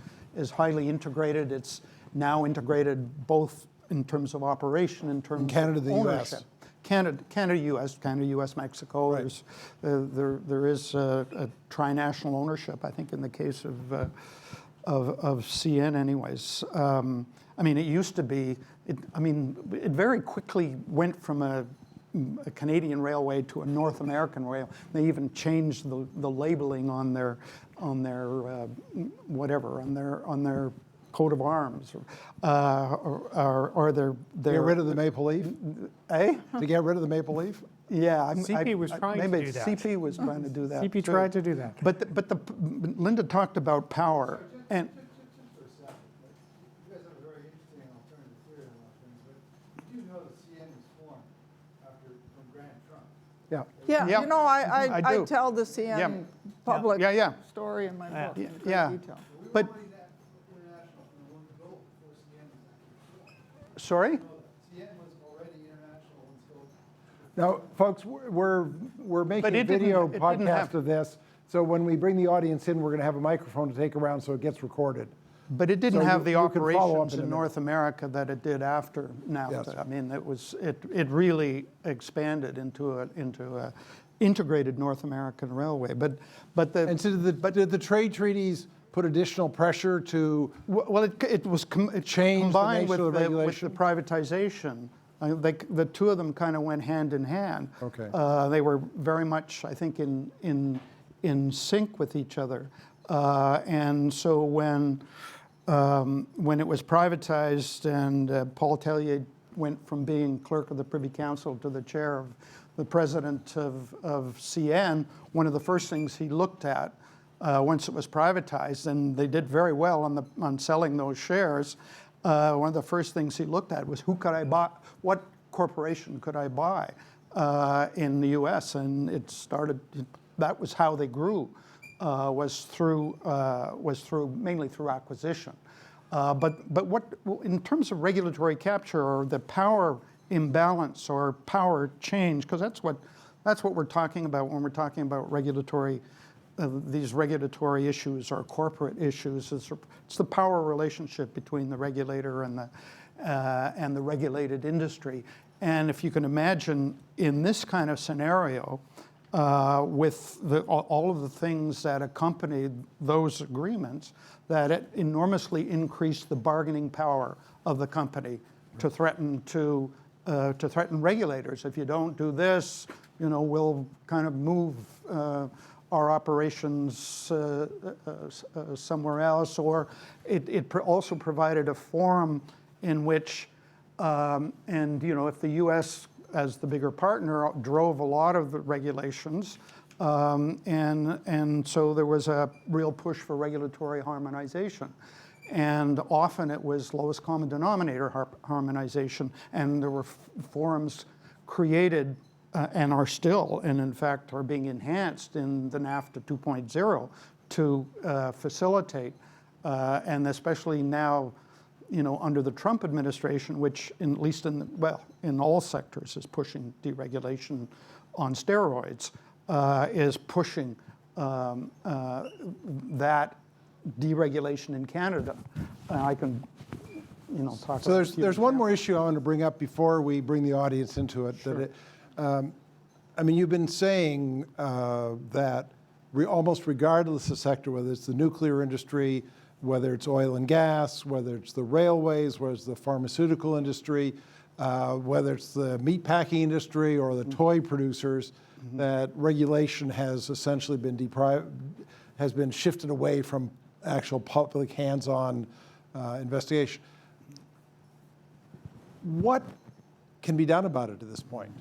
highly integrated. It's now integrated both in terms of operation, in terms Canada, of the ownership. US. Canada, U.S., Mexico. Right. There is a trinational ownership, I think, in the case of CN anyways. It used to be, it very quickly went from a Canadian railway to a North American rail. They even changed the labeling on their coat of arms, or their Get rid of the maple leaf? Eh? To get rid of the maple leaf? Yeah, CP was trying to do that. CP was trying to do that. CP too. tried to do that. But Linda talked about power, and You guys have a very interesting alternative theory on a lot of things, but you do know that CN was formed from Grant Trump. Yeah. Yeah, Yeah, I I do. tell the CN public Yeah. story in my book in great Yeah. detail. But Sorry? Now, folks, we're making a it didn't- video it didn't podcast have- of this, so when we bring the audience in, we're going to have a microphone to take around so it gets recorded. But it didn't So have the you can follow up operations in a in minute. North America that it did after NAFTA. Yes. I mean, it really expanded into a integrated North American railway. But the And so did the trade treaties put additional pressure to well, it was change the combined nature with of the the regulation? privatization. The two of them kind of went hand in hand. Okay. They were very much, I think, in sync with each other. And so when it was privatized and Paul Tellier went from being clerk of the Privy Council to the chair of the president of CN, one of the first things he looked at once it was privatized, and they did very well on selling those shares, one of the first things he looked at was who could I buy, what corporation could I buy in the U.S. And it started. That was how they grew, was mainly through acquisition. But what in terms of regulatory capture or the power imbalance or power change, because that's what we're talking about when we're talking about regulatory. These regulatory issues or corporate issues. It's the power relationship between the regulator and the regulated industry. And if you can imagine in this kind of scenario, with all of the things that accompanied those agreements, that it enormously increased the bargaining power of the company to threaten regulators. If you don't do this, we'll kind of move our operations somewhere else, or it also provided a forum in which, if the U.S. as the bigger partner drove a lot of the regulations, and so there was a real push for regulatory harmonization. And often it was lowest common denominator harmonization, and there were forums created and are still, and in fact are being enhanced in the NAFTA 2.0 to facilitate, and especially now, under the Trump administration, which at least in all sectors is pushing deregulation on steroids, is pushing that deregulation in Canada. I can, talk. So there's one more issue I want to bring up before we bring the audience into it. Sure. You've been saying that almost regardless of sector, whether it's the nuclear industry, whether it's oil and gas, whether it's the railways, whether it's the pharmaceutical industry, whether it's the meatpacking industry or the toy producers, that regulation has essentially been shifted away from actual public hands-on investigation. What can be done about it at this point?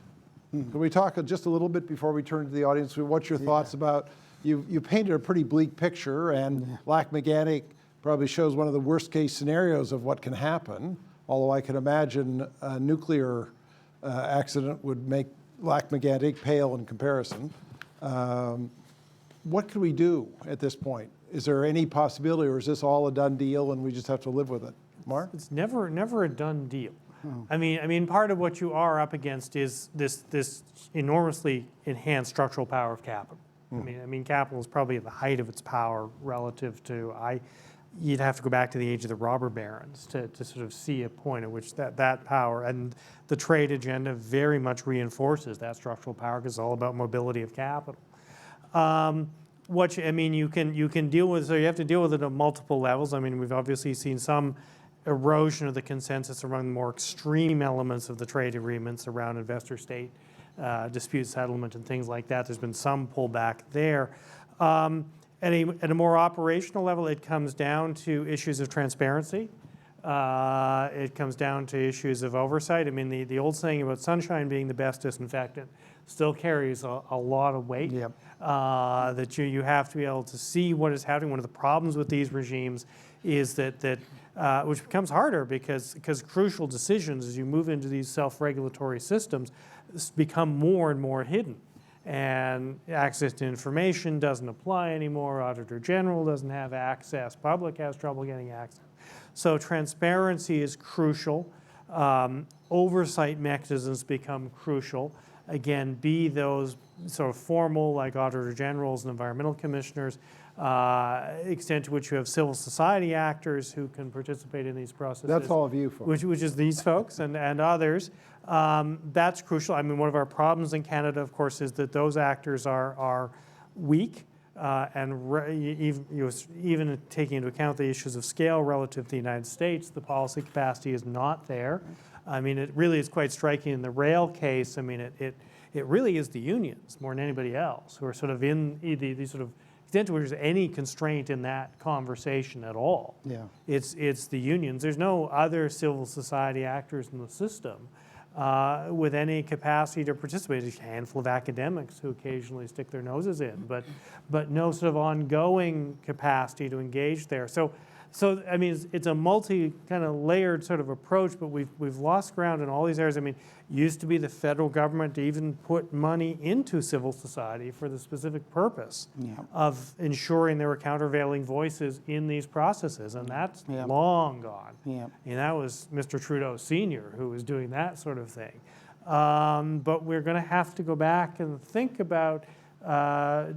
Can we talk just a little bit before we turn to the audience? What's your thoughts about, you painted a pretty bleak picture, and Lac-Mégantic probably shows one of the worst case scenarios of what can happen, although I can imagine a nuclear accident would make Lac-Mégantic pale in comparison. What can we do at this point? Is there any possibility, or is this all a done deal and we just have to live with it? Mark? It's never a done deal. I mean, part of what you are up against is this enormously enhanced structural power of capital. I mean, capital is probably at the height of its power relative to you'd have to go back to the age of the robber barons to sort of see a point at which that power, and the trade agenda very much reinforces that structural power because it's all about mobility of capital. You can deal with, so you have to deal with it at multiple levels. I mean, we've obviously seen some erosion of the consensus around the more extreme elements of the trade agreements around investor-state dispute settlement and things like that. There's been some pullback there. At a more operational level, it comes down to issues of transparency. It comes down to issues of oversight. I mean, the old saying about sunshine being the best disinfectant still carries a lot of weight. Yep. That you have to be able to see what is happening. One of the problems with these regimes is that which becomes harder because crucial decisions as you move into these self-regulatory systems become more and more hidden. And access to information doesn't apply anymore. Auditor General doesn't have access. Public has trouble getting access. So transparency is crucial. oversight mechanisms become crucial. Again, be those sort of formal, like auditor generals and environmental commissioners, extent to which you have civil society actors who can participate in these processes. That's all of you folks. Which is these folks and others. That's crucial. I mean, one of our problems in Canada, of course, is that those actors are weak, even taking into account the issues of scale relative to the United States, the policy capacity is not there. I mean, it really is quite striking in the rail case. I mean, it really is the unions more than anybody else who are sort of in the sort of extent to which there's any constraint in that conversation at all. Yeah. It's the unions. There's no other civil society actors in the system with any capacity to participate. There's a handful of academics who occasionally stick their noses in, but no sort of ongoing capacity to engage there. So I mean, it's a multi kind of layered sort of approach, but we've lost ground in all these areas. I mean, it used to be the federal government to even put money into civil society for the specific purpose of ensuring there were countervailing voices in these processes, and that's long gone. Yeah. And that was Mr. Trudeau Sr. who was doing that sort of thing. But we're going to have to go back and think about,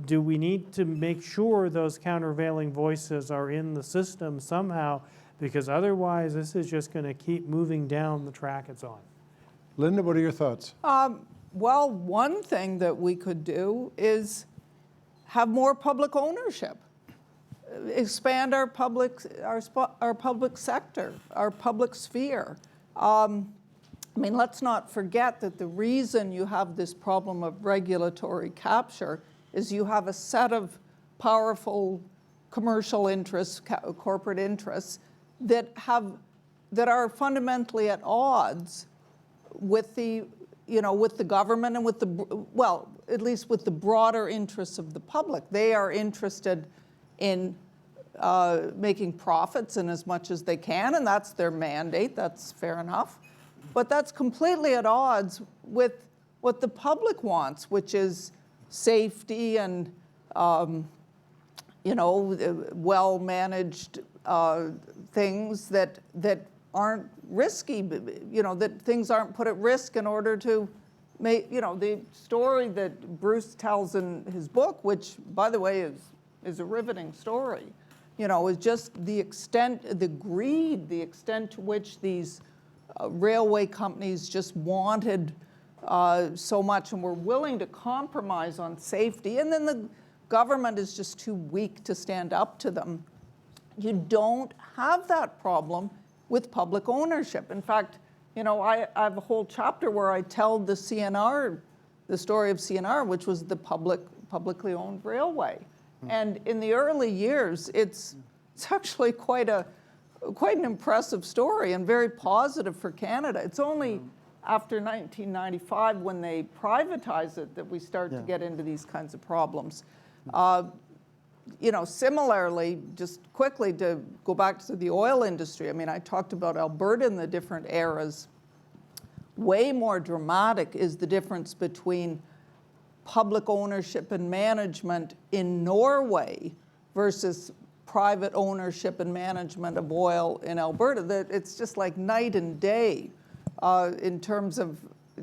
do we need to make sure those countervailing voices are in the system somehow? Because otherwise, this is just going to keep moving down the track it's on. Linda, what are your thoughts? Well, one thing that we could do is have more public ownership, expand our public sector, our public sphere. I mean, let's not forget that the reason you have this problem of regulatory capture is you have a set of powerful commercial interests, corporate interests, that are fundamentally at odds with the government and with at least with the broader interests of the public. They are interested in making profits in as much as they can, and that's their mandate. That's fair enough. But that's completely at odds with what the public wants, which is safety and well-managed things that aren't risky, that things aren't put at risk in order to make, the story that Bruce tells in his book, which, by the way, is a riveting story, is just the extent, the greed, the extent to which these railway companies just wanted so much and were willing to compromise on safety, and then the government is just too weak to stand up to them. You don't have that problem with public ownership. In fact, I have a whole chapter where I tell the CNR, the story of CNR, which was the publicly owned railway. And in the early years, it's actually quite an impressive story and very positive for Canada. It's only after 1995, when they privatize it, that we start to get into these kinds of problems. Similarly, just quickly to go back to the oil industry, I mean, I talked about Alberta in the different eras. Way more dramatic is the difference between public ownership and management in Norway versus private ownership and management of oil in Alberta. That it's just like night and day in terms of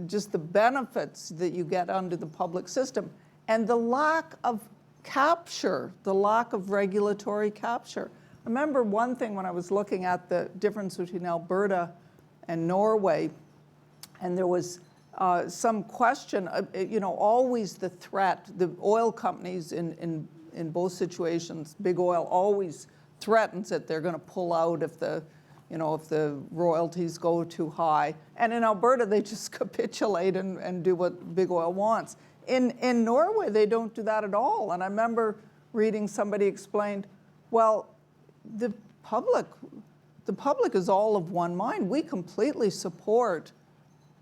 just the benefits that you get under the public system and the lack of capture, the lack of regulatory capture. I remember one thing when I was looking at the difference between Alberta and Norway, and there was some question, always the threat, the oil companies in both situations, big oil always threatens that they're going to pull out if the royalties go too high. And in Alberta, they just capitulate and do what big oil wants. In Norway, they don't do that at all. And I remember reading somebody explained, well, the public is all of one mind. We completely support,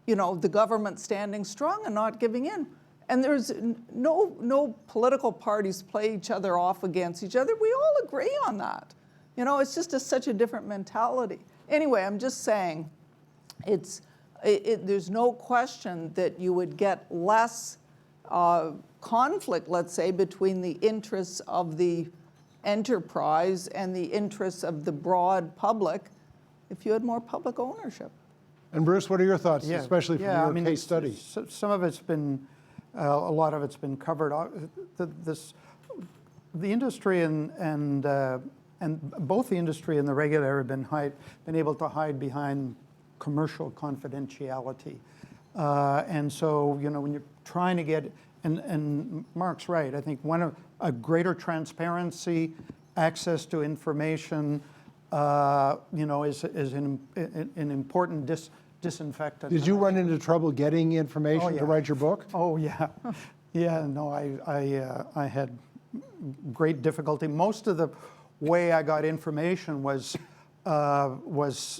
the government standing strong and not giving in. And there's no political parties play each other off against each other. We all agree on that. It's just such a different mentality. Anyway, I'm just saying, there's no question that you would get less conflict, let's say, between the interests of the enterprise and the interests of the broad public if you had more public ownership. And Bruce, what are your thoughts, Yeah, especially from yeah, your I mean, case study? Some of it's been, a lot of it's been covered. The industry and both the industry and the regulator have been able to hide behind commercial confidentiality. And so, you know, when you're trying to get, and Mark's right, I think a greater transparency, access to information, you know, is an important disinfectant. Did you run into trouble getting information Oh, yeah. to write your book? Oh, yeah. Yeah, no, I had great difficulty. Most of the way I got information was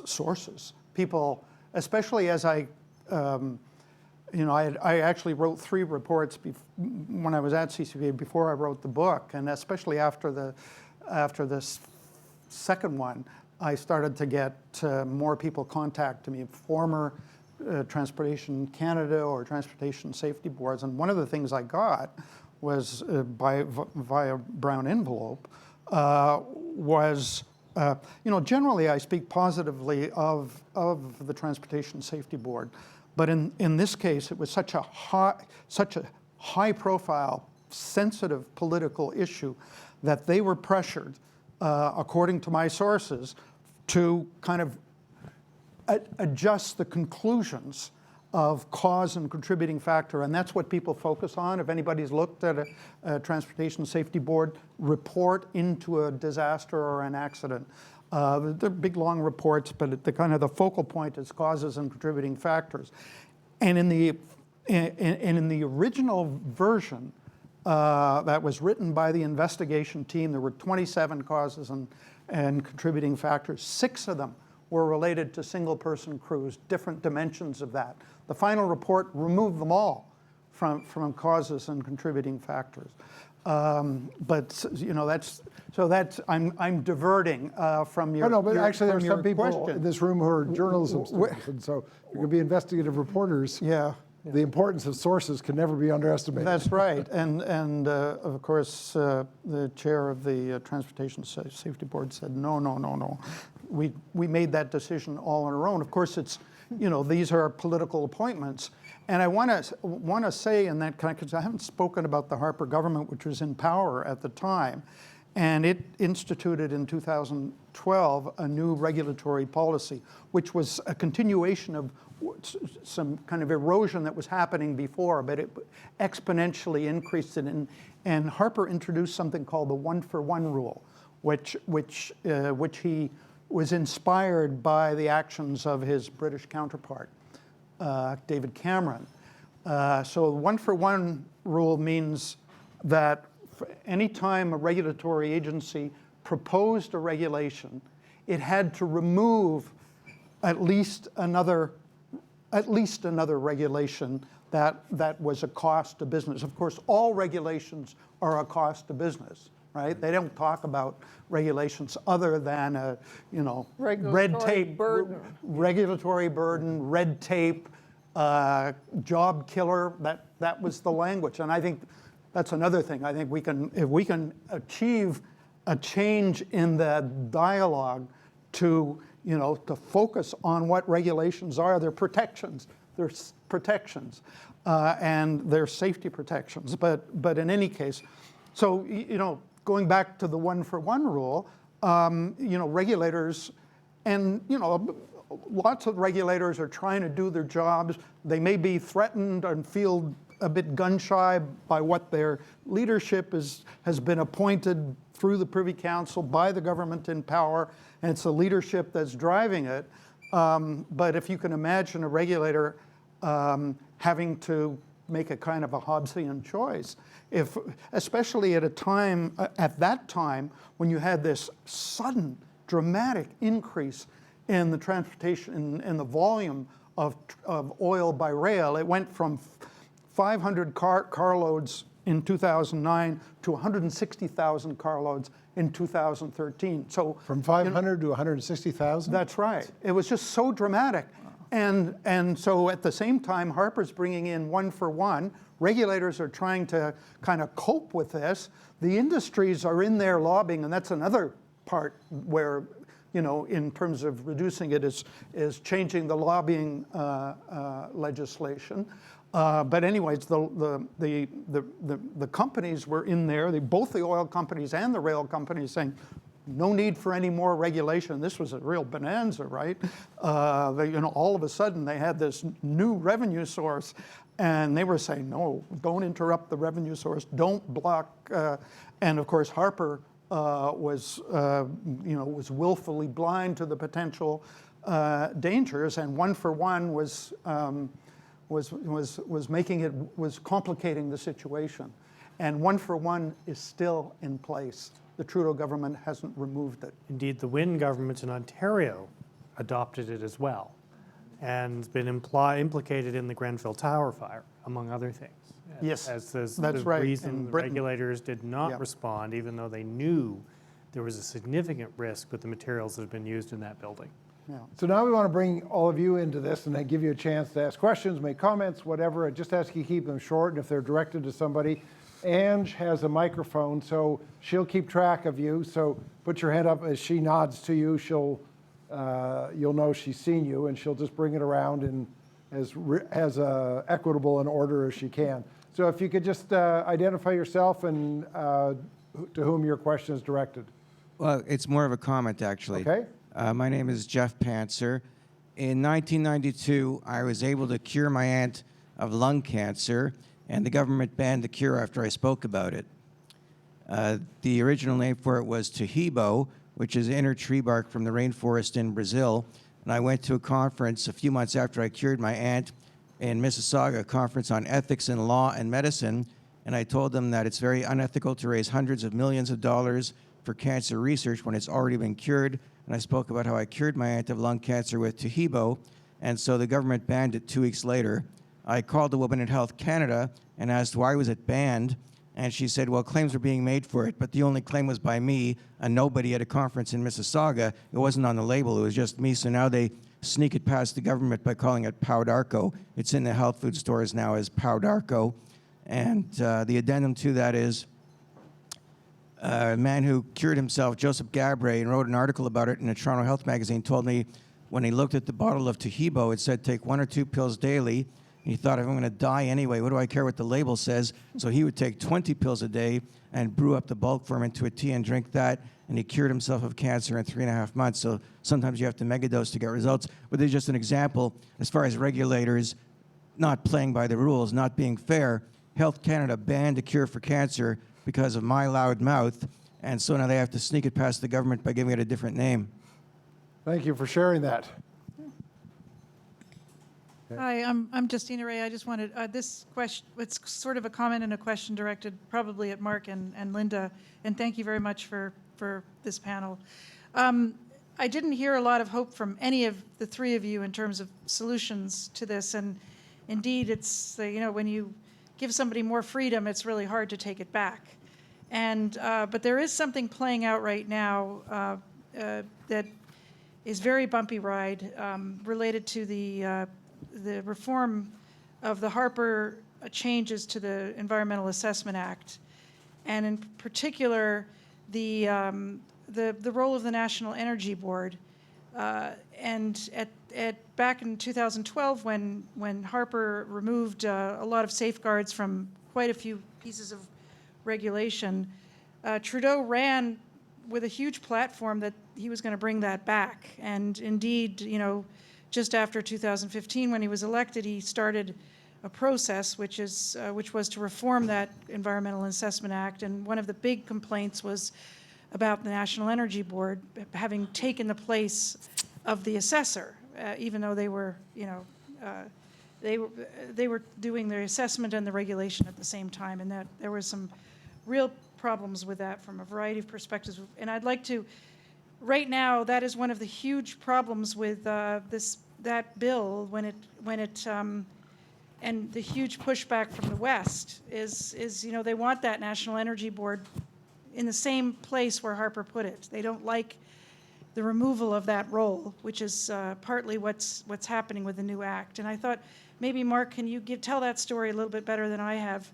sources. People, especially as you know, I actually wrote 3 reports when I was at CCPA before I wrote the book, and especially after this second one, I started to get more people contact me, former Transportation Canada or Transportation Safety Boards, and one of the things I got was via brown envelope was, you know, generally I speak positively of the Transportation Safety Board, but in this case it was such a high profile, sensitive political issue that they were pressured, according to my sources, to kind of adjust the conclusions of cause and contributing factor, and that's what people focus on. If anybody's looked at a Transportation Safety Board report into a disaster or an accident, they're big long reports, but the kind of the focal point is causes and contributing factors. And in the original version that was written by the investigation team, there were 27 causes and contributing factors. 6 of them were related to single-person crews, different dimensions of that. The final report removed them all from causes and contributing factors. But you know, I'm diverting from your. Oh, no, but your, actually, from there's some your people question. in this room who are journalism students, and so you're going to be investigative reporters. Yeah. The importance of sources can never be underestimated. That's right, and of course the chair of the Transportation Safety Board said no. We made that decision all on our own. Of course, it's, you know, these are political appointments, and I want to say in that kind of, because I haven't spoken about the Harper government, which was in power at the time, and it instituted in 2012 a new regulatory policy, which was a continuation of some kind of erosion that was happening before, but it exponentially increased it. And Harper introduced something called the 1-for-1 rule, which he was inspired by the actions of his British counterpart, David Cameron. So the 1-for-1 rule means that any time a regulatory agency proposed a regulation, it had to remove at least another regulation that was a cost to business. Of course, all regulations are a cost to business, right? They don't talk about regulations other than red tape, regulatory burden, red tape, job killer. That was the language, and I think that's another thing. I think if we can achieve a change in the dialogue to focus on what regulations are, their protections, and their safety protections. But in any case, so going back to the 1-for-1 rule, regulators, and lots of regulators are trying to do their jobs. They may be threatened and feel a bit gun shy by what their leadership has been appointed through the Privy Council by the government in power, and it's the leadership that's driving it. But if you can imagine a regulator having to make a kind of a Hobbesian choice, especially at that time when you had this sudden, dramatic increase in the transportation, in the volume of oil by rail. It went from 500 carloads in 2009 to 160,000 carloads in 2013. So from 500 to 160,000? That's right. It was just so dramatic. And so at the same time, Harper's bringing in 1-for-1. Regulators are trying to kind of cope with this. The industries are in there lobbying, and that's another part where you know, in terms of reducing it is changing the lobbying legislation. But anyways, the companies were in there, both the oil companies and the rail companies, saying, no need for any more regulation. This was a real bonanza, right? You know, all of a sudden they had this new revenue source, and they were saying, no, don't interrupt the revenue source, don't block. And of course, Harper was willfully blind to the potential dangers, and one for one was complicating the situation. And one for one is still in place. The Trudeau government hasn't removed it. Indeed, the Wynne government in Ontario adopted it as well, and been implicated in the Grenfell Tower fire, among other things. Yes, as that's the right, reason in the Britain. regulators did not Yeah. respond, even though they knew there was a significant risk with the materials that have been used in that building. Yeah. So now we want to bring all of you into this and then give you a chance to ask questions, make comments, whatever. I just ask you to keep them short, and if they're directed to somebody, Ange has a microphone, so she'll keep track of you. So put your hand up as she nods to you. You'll know she's seen you, and she'll just bring it around in as equitable an order as she can. So if you could just identify yourself and to whom your question is directed. Well, it's more of a comment, actually. Okay. My name is Jeff Pantzer. In 1992, I was able to cure my aunt of lung cancer, and the government banned the cure after I spoke about it. The original name for it was Tahibo, which is inner tree bark from the rainforest in Brazil. And I went to a conference a few months after I cured my aunt in Mississauga, a conference on ethics in law and medicine, and I told them that it's very unethical to raise hundreds of millions of dollars for cancer research when it's already been cured. And I spoke about how I cured my aunt of lung cancer with Tahibo, and so the government banned it 2 weeks later. I called the woman at Health Canada and asked why was it banned, and she said, well, claims were being made for it, but the only claim was by me and nobody at a conference in Mississauga. It wasn't on the label, it was just me, so now they sneak it past the government by calling it Powdarco. It's in the health food stores now as Powdarco, and the addendum to that is a man who cured himself, Joseph Gabre, and wrote an article about it in a Toronto Health magazine, told me when he looked at the bottle of Tahibo, it said take 1 or 2 pills daily. And he thought, if I'm going to die anyway, what do I care what the label says? So he would take 20 pills a day and brew up the bulk form into a tea and drink that, and he cured himself of cancer in 3.5 months. So sometimes you have to megadose to get results. But there's just an example, as far as regulators not playing by the rules, not being fair. Health Canada banned a cure for cancer because of my loud mouth, and so now they have to sneak it past the government by giving it a different name. Thank you for sharing that. Hi, I'm Justina Ray. I just wanted this question. It's sort of a comment and a question directed probably at Mark and Linda. And thank you very much for this panel. I didn't hear a lot of hope from any of the three of you in terms of solutions to this. And indeed, it's when you give somebody more freedom, it's really hard to take it back. And but there is something playing out right now that is very bumpy ride related to the reform of the Harper changes to the Environmental Assessment Act, and in particular the role of the National Energy Board. And back in 2012, when Harper removed a lot of safeguards from quite a few pieces of regulation, Trudeau ran with a huge platform that he was going to bring that back. And indeed, just after 2015, when he was elected, he started a process which was to reform that Environmental Assessment Act. And one of the big complaints was about the National Energy Board having taken the place of the assessor, even though they were, they were doing the assessment and the regulation at the same time, and that there was some real problems with that from a variety of perspectives. And I'd like to. Right now, that is one of the huge problems with that bill when it and the huge pushback from the West is they want that National Energy Board in the same place where Harper put it. They don't like the removal of that role, which is partly what's happening with the new act. And I thought maybe Mark, can you tell that story a little bit better than I have,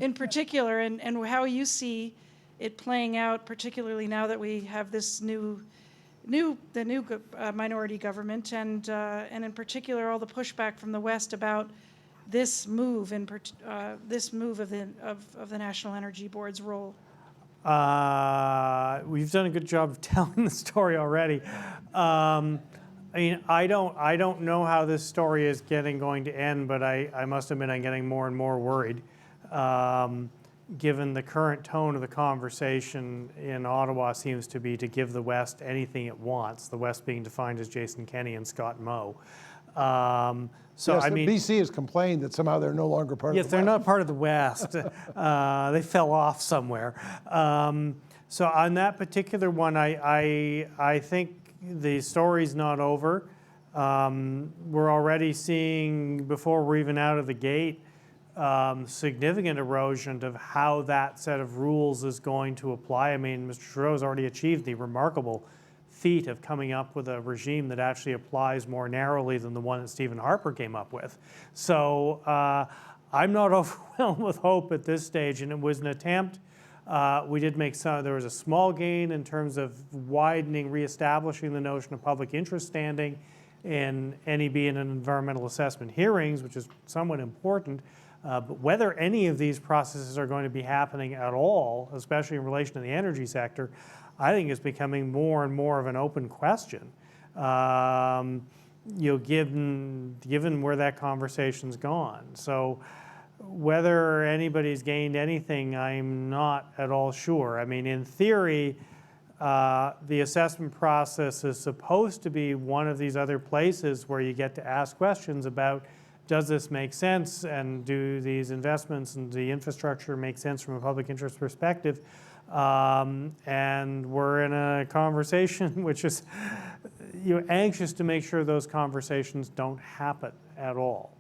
in particular, and how you see it playing out, particularly now that we have this new minority government, and in particular all the pushback from the West about this move of the National Energy Board's role? We've done a good job of telling the story already. I mean, I don't know how this story is going to end, but I must admit I'm getting more and more worried, given the current tone of the conversation in Ottawa seems to be to give the West anything it wants, the West being defined as Jason Kenney and Scott Moe. So Yes, I mean, BC has complained that somehow they're no longer part yes, of the they're West. not part of the West. They fell off somewhere. So on that particular one, I think the story's not over. We're already seeing, before we're even out of the gate, significant erosion of how that set of rules is going to apply. I mean, Mr. Trudeau's already achieved the remarkable feat of coming up with a regime that actually applies more narrowly than the one that Stephen Harper came up with. So I'm not overwhelmed with hope at this stage, and it was an attempt. We did make there was a small gain in terms of widening, reestablishing the notion of public interest standing in NEB and environmental assessment hearings, which is somewhat important. But whether any of these processes are going to be happening at all, especially in relation to the energy sector, I think is becoming more and more of an open question. Given where that conversation's gone. So whether anybody's gained anything, I'm not at all sure. I mean, in theory, the assessment process is supposed to be one of these other places where you get to ask questions about, does this make sense, and do these investments and the infrastructure make sense from a public interest perspective? And we're in a conversation which is anxious to make sure those conversations don't happen at all.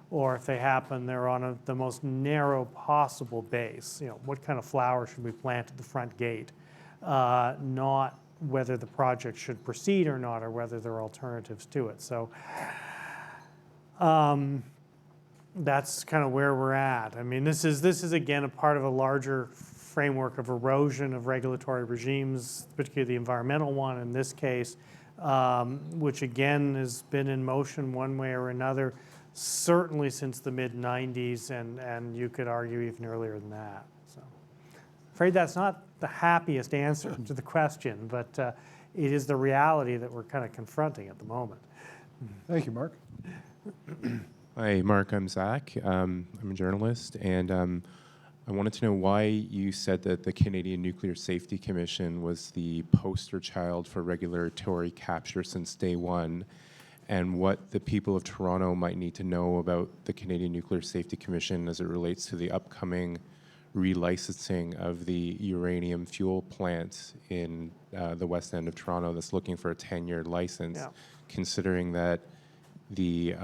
Or if they happen, they're on the most narrow possible base. What kind of flower should we plant at the front gate? Not whether the project should proceed or not, or whether there are alternatives to it. So that's kind of where we're at. I mean, this is again a part of a larger framework of erosion of regulatory regimes, particularly the environmental one in this case, which again has been in motion one way or another, certainly since the mid-90s, and you could argue even earlier than that. So, afraid that's not the happiest answer to the question, but it is the reality that we're kind of confronting at the moment. Thank you, Mark. Hi, Mark. I'm Zach. I'm a journalist, and I wanted to know why you said that the Canadian Nuclear Safety Commission was the poster child for regulatory capture since day one, and what the people of Toronto might need to know about the Canadian Nuclear Safety Commission as it relates to the upcoming relicensing of the uranium fuel plant in the west end of Toronto that's looking for a 10-year license, considering that the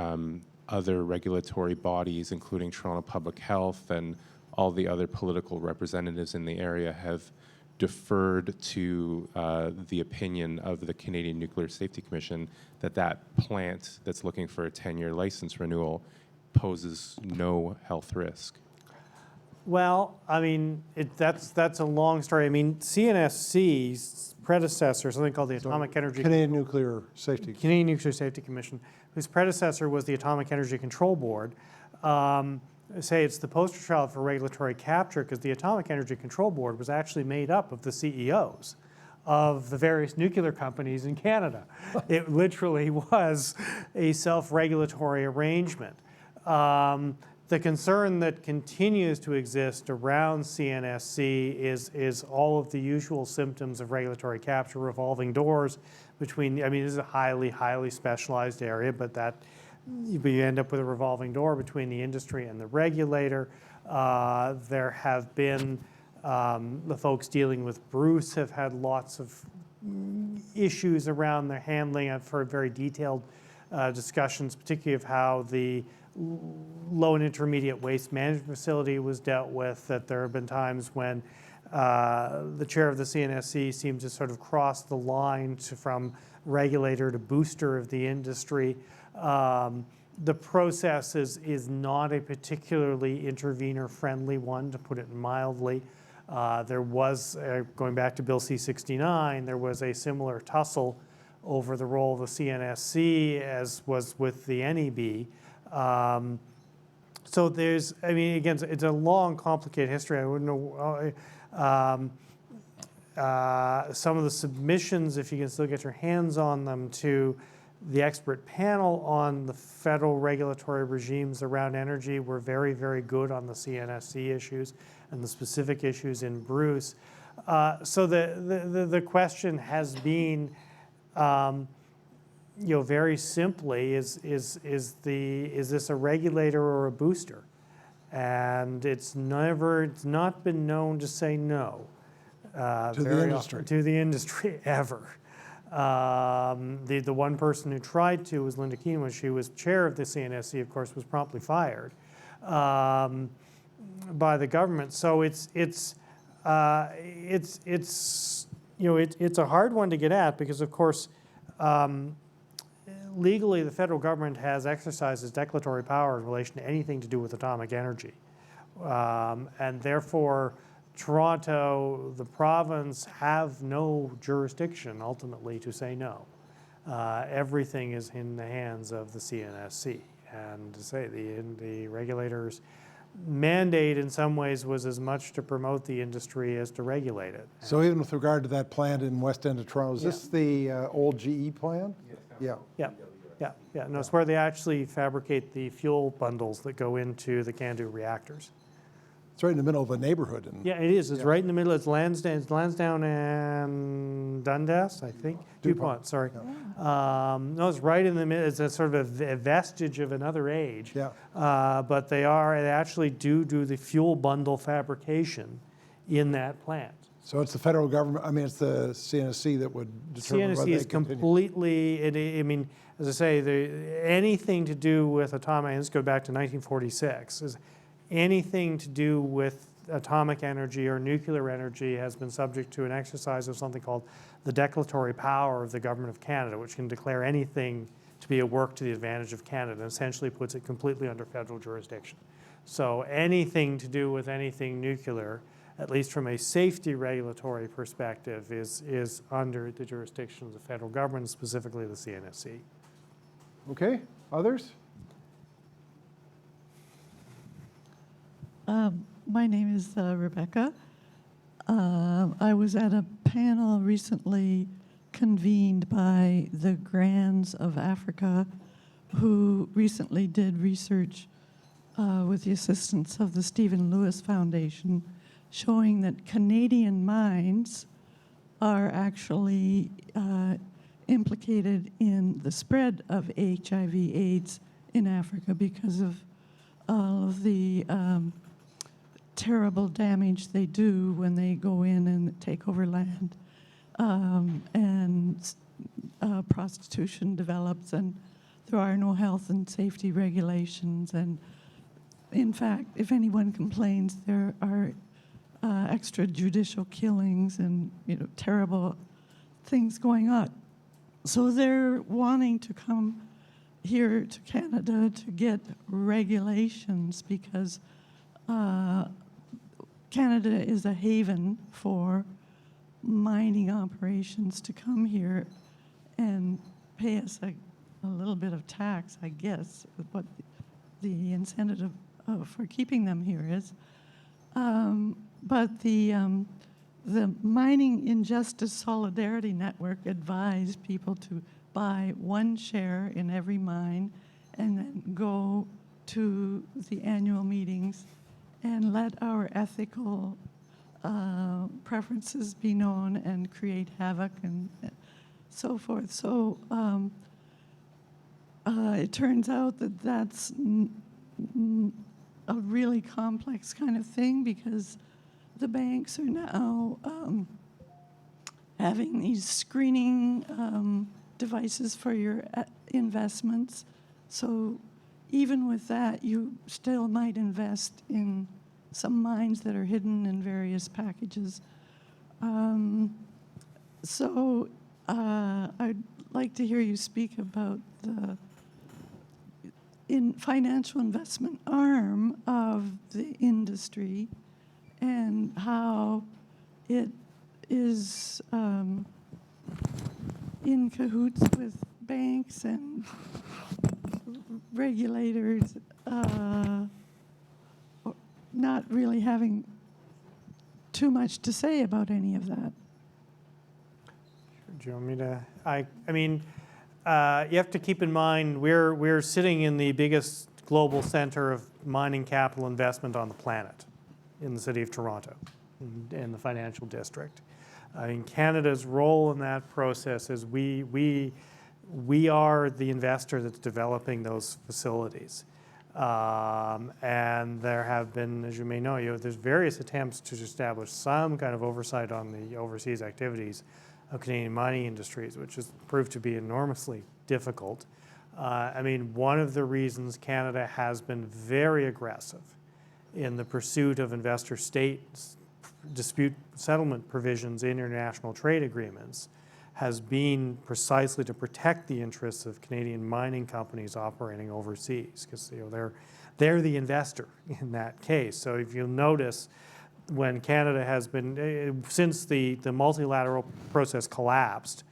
other regulatory bodies, including Toronto Public Health and all the other political representatives in the area, have deferred to the opinion of the Canadian Nuclear Safety Commission that plant that's looking for a 10-year license renewal poses no health risk. Well, I mean, that's a long story. I mean, CNSC's predecessor, something called the Atomic Energy Canadian Nuclear Safety. Canadian Nuclear Safety Commission, whose predecessor was the Atomic Energy Control Board. Say it's the poster child for regulatory capture because the Atomic Energy Control Board was actually made up of the CEOs of the various nuclear companies in Canada. It literally was a self-regulatory arrangement. The concern that continues to exist around CNSC is all of the usual symptoms of regulatory capture, revolving doors between, I mean, this is a highly, highly specialized area, but you end up with a revolving door between the industry and the regulator. There have been, the folks dealing with Bruce have had lots of issues around their handling. I've heard very detailed discussions, particularly of how the low and intermediate waste management facility was dealt with, that there have been times when the chair of the CNSC seemed to sort of cross the line from regulator to booster of the industry. The process is not a particularly intervener-friendly one, to put it mildly. There was, going back to Bill C-69, there was a similar tussle over the role of the CNSC as was with the NEB. So there's, I mean, again, it's a long, complicated history. I wouldn't know. Some of the submissions, if you can still get your hands on them, to the expert panel on the federal regulatory regimes around energy were very, very good on the CNSC issues and the specific issues in Bruce. So the question has been, very simply, is this a regulator or a booster? And it's not been known to say no. To the industry. To the industry, ever. The one person who tried to was Linda Keen. When she was chair of the CNSC, of course, was promptly fired by the government. So it's a hard one to get at because, of course, legally the federal government has exercised its declaratory power in relation to anything to do with atomic energy, and therefore Toronto, the province, have no jurisdiction ultimately to say no. Everything is in the hands of the CNSC. And to say the regulators' mandate in some ways was as much to promote the industry as to regulate it. So even with regard to that plant in West End of Toronto, is this the old GE plant? Yeah. Yeah. No, it's where they actually fabricate the fuel bundles that go into the CANDU reactors. It's right in the middle of a neighborhood. Yeah, it is. It's right in the middle. It's Lansdowne and Dundas, I think. DuPont, sorry. No, it's right in the middle. It's a sort of a vestige of another age. Yeah. But they actually do the fuel bundle fabrication in that plant. So it's the federal government, I mean, it's the CNSC that would determine whether CNSC they is continue. completely, I mean, as I say, anything to do with atomic, let's go back to 1946, is anything to do with atomic energy or nuclear energy has been subject to an exercise of something called the declaratory power of the Government of Canada, which can declare anything to be a work to the advantage of Canada, and essentially puts it completely under federal jurisdiction. So anything to do with anything nuclear, at least from a safety regulatory perspective, is under the jurisdiction of the federal government, specifically the CNSC. Okay, others? My name is Rebecca. I was at a panel recently convened by the Grands of Africa, who recently did research with the assistance of the Stephen Lewis Foundation, showing that Canadian mines are actually implicated in the spread of HIV/AIDS in Africa because of all of the terrible damage they do when they go in and take over land, and prostitution develops, and there are no health and safety regulations. And in fact, if anyone complains, there are extrajudicial killings and terrible things going on. So they're wanting to come here to Canada to get regulations because Canada is a haven for mining operations to come here and pay us a little bit of tax, I guess, what the incentive for keeping them here is. But the Mining Injustice Solidarity Network advised people to buy one share in every mine and then go to the annual meetings and let our ethical preferences be known and create havoc and so forth. So it turns out that that's a really complex kind of thing because the banks are now having these screening devices for your investments. So even with that, you still might invest in some mines that are hidden in various packages. So I'd like to hear you speak about the financial investment arm of the industry and how it is in cahoots with banks and regulators, not really having too much to say about any of that. Do you want me to? I mean, you have to keep in mind we're sitting in the biggest global center of mining capital investment on the planet, in the city of Toronto, in the financial district. I mean, Canada's role in that process is we are the investor that's developing those facilities. And there have been, as you may know, there's various attempts to establish some kind of oversight on the overseas activities of Canadian mining industries, which has proved to be enormously difficult. I mean, one of the reasons Canada has been very aggressive in the pursuit of investor-state dispute settlement provisions in international trade agreements has been precisely to protect the interests of Canadian mining companies operating overseas, because they're the investor in that case. So if you'll notice, when Canada has been, since the multilateral process collapsed,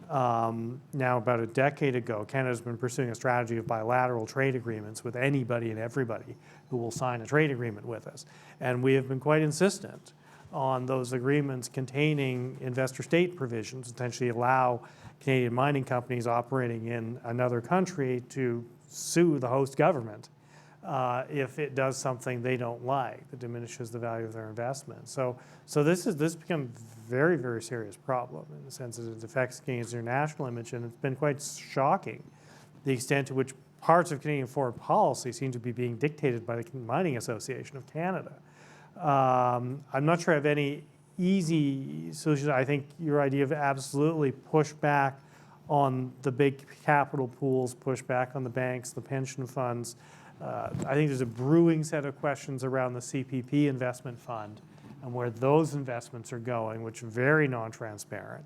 now about a decade ago, Canada's been pursuing a strategy of bilateral trade agreements with anybody and everybody who will sign a trade agreement with us. And we have been quite insistent on those agreements containing investor-state provisions, essentially allow Canadian mining companies operating in another country to sue the host government if it does something they don't like that diminishes the value of their investment. So this become a very, very serious problem in the sense that it affects Canadian's international image, and it's been quite shocking the extent to which parts of Canadian foreign policy seem to be being dictated by the Mining Association of Canada. I'm not sure I have any easy solutions. I think your idea of absolutely push back on the big capital pools, push back on the banks, the pension funds. I think there's a brewing set of questions around the CPP investment fund and where those investments are going, which are very non-transparent.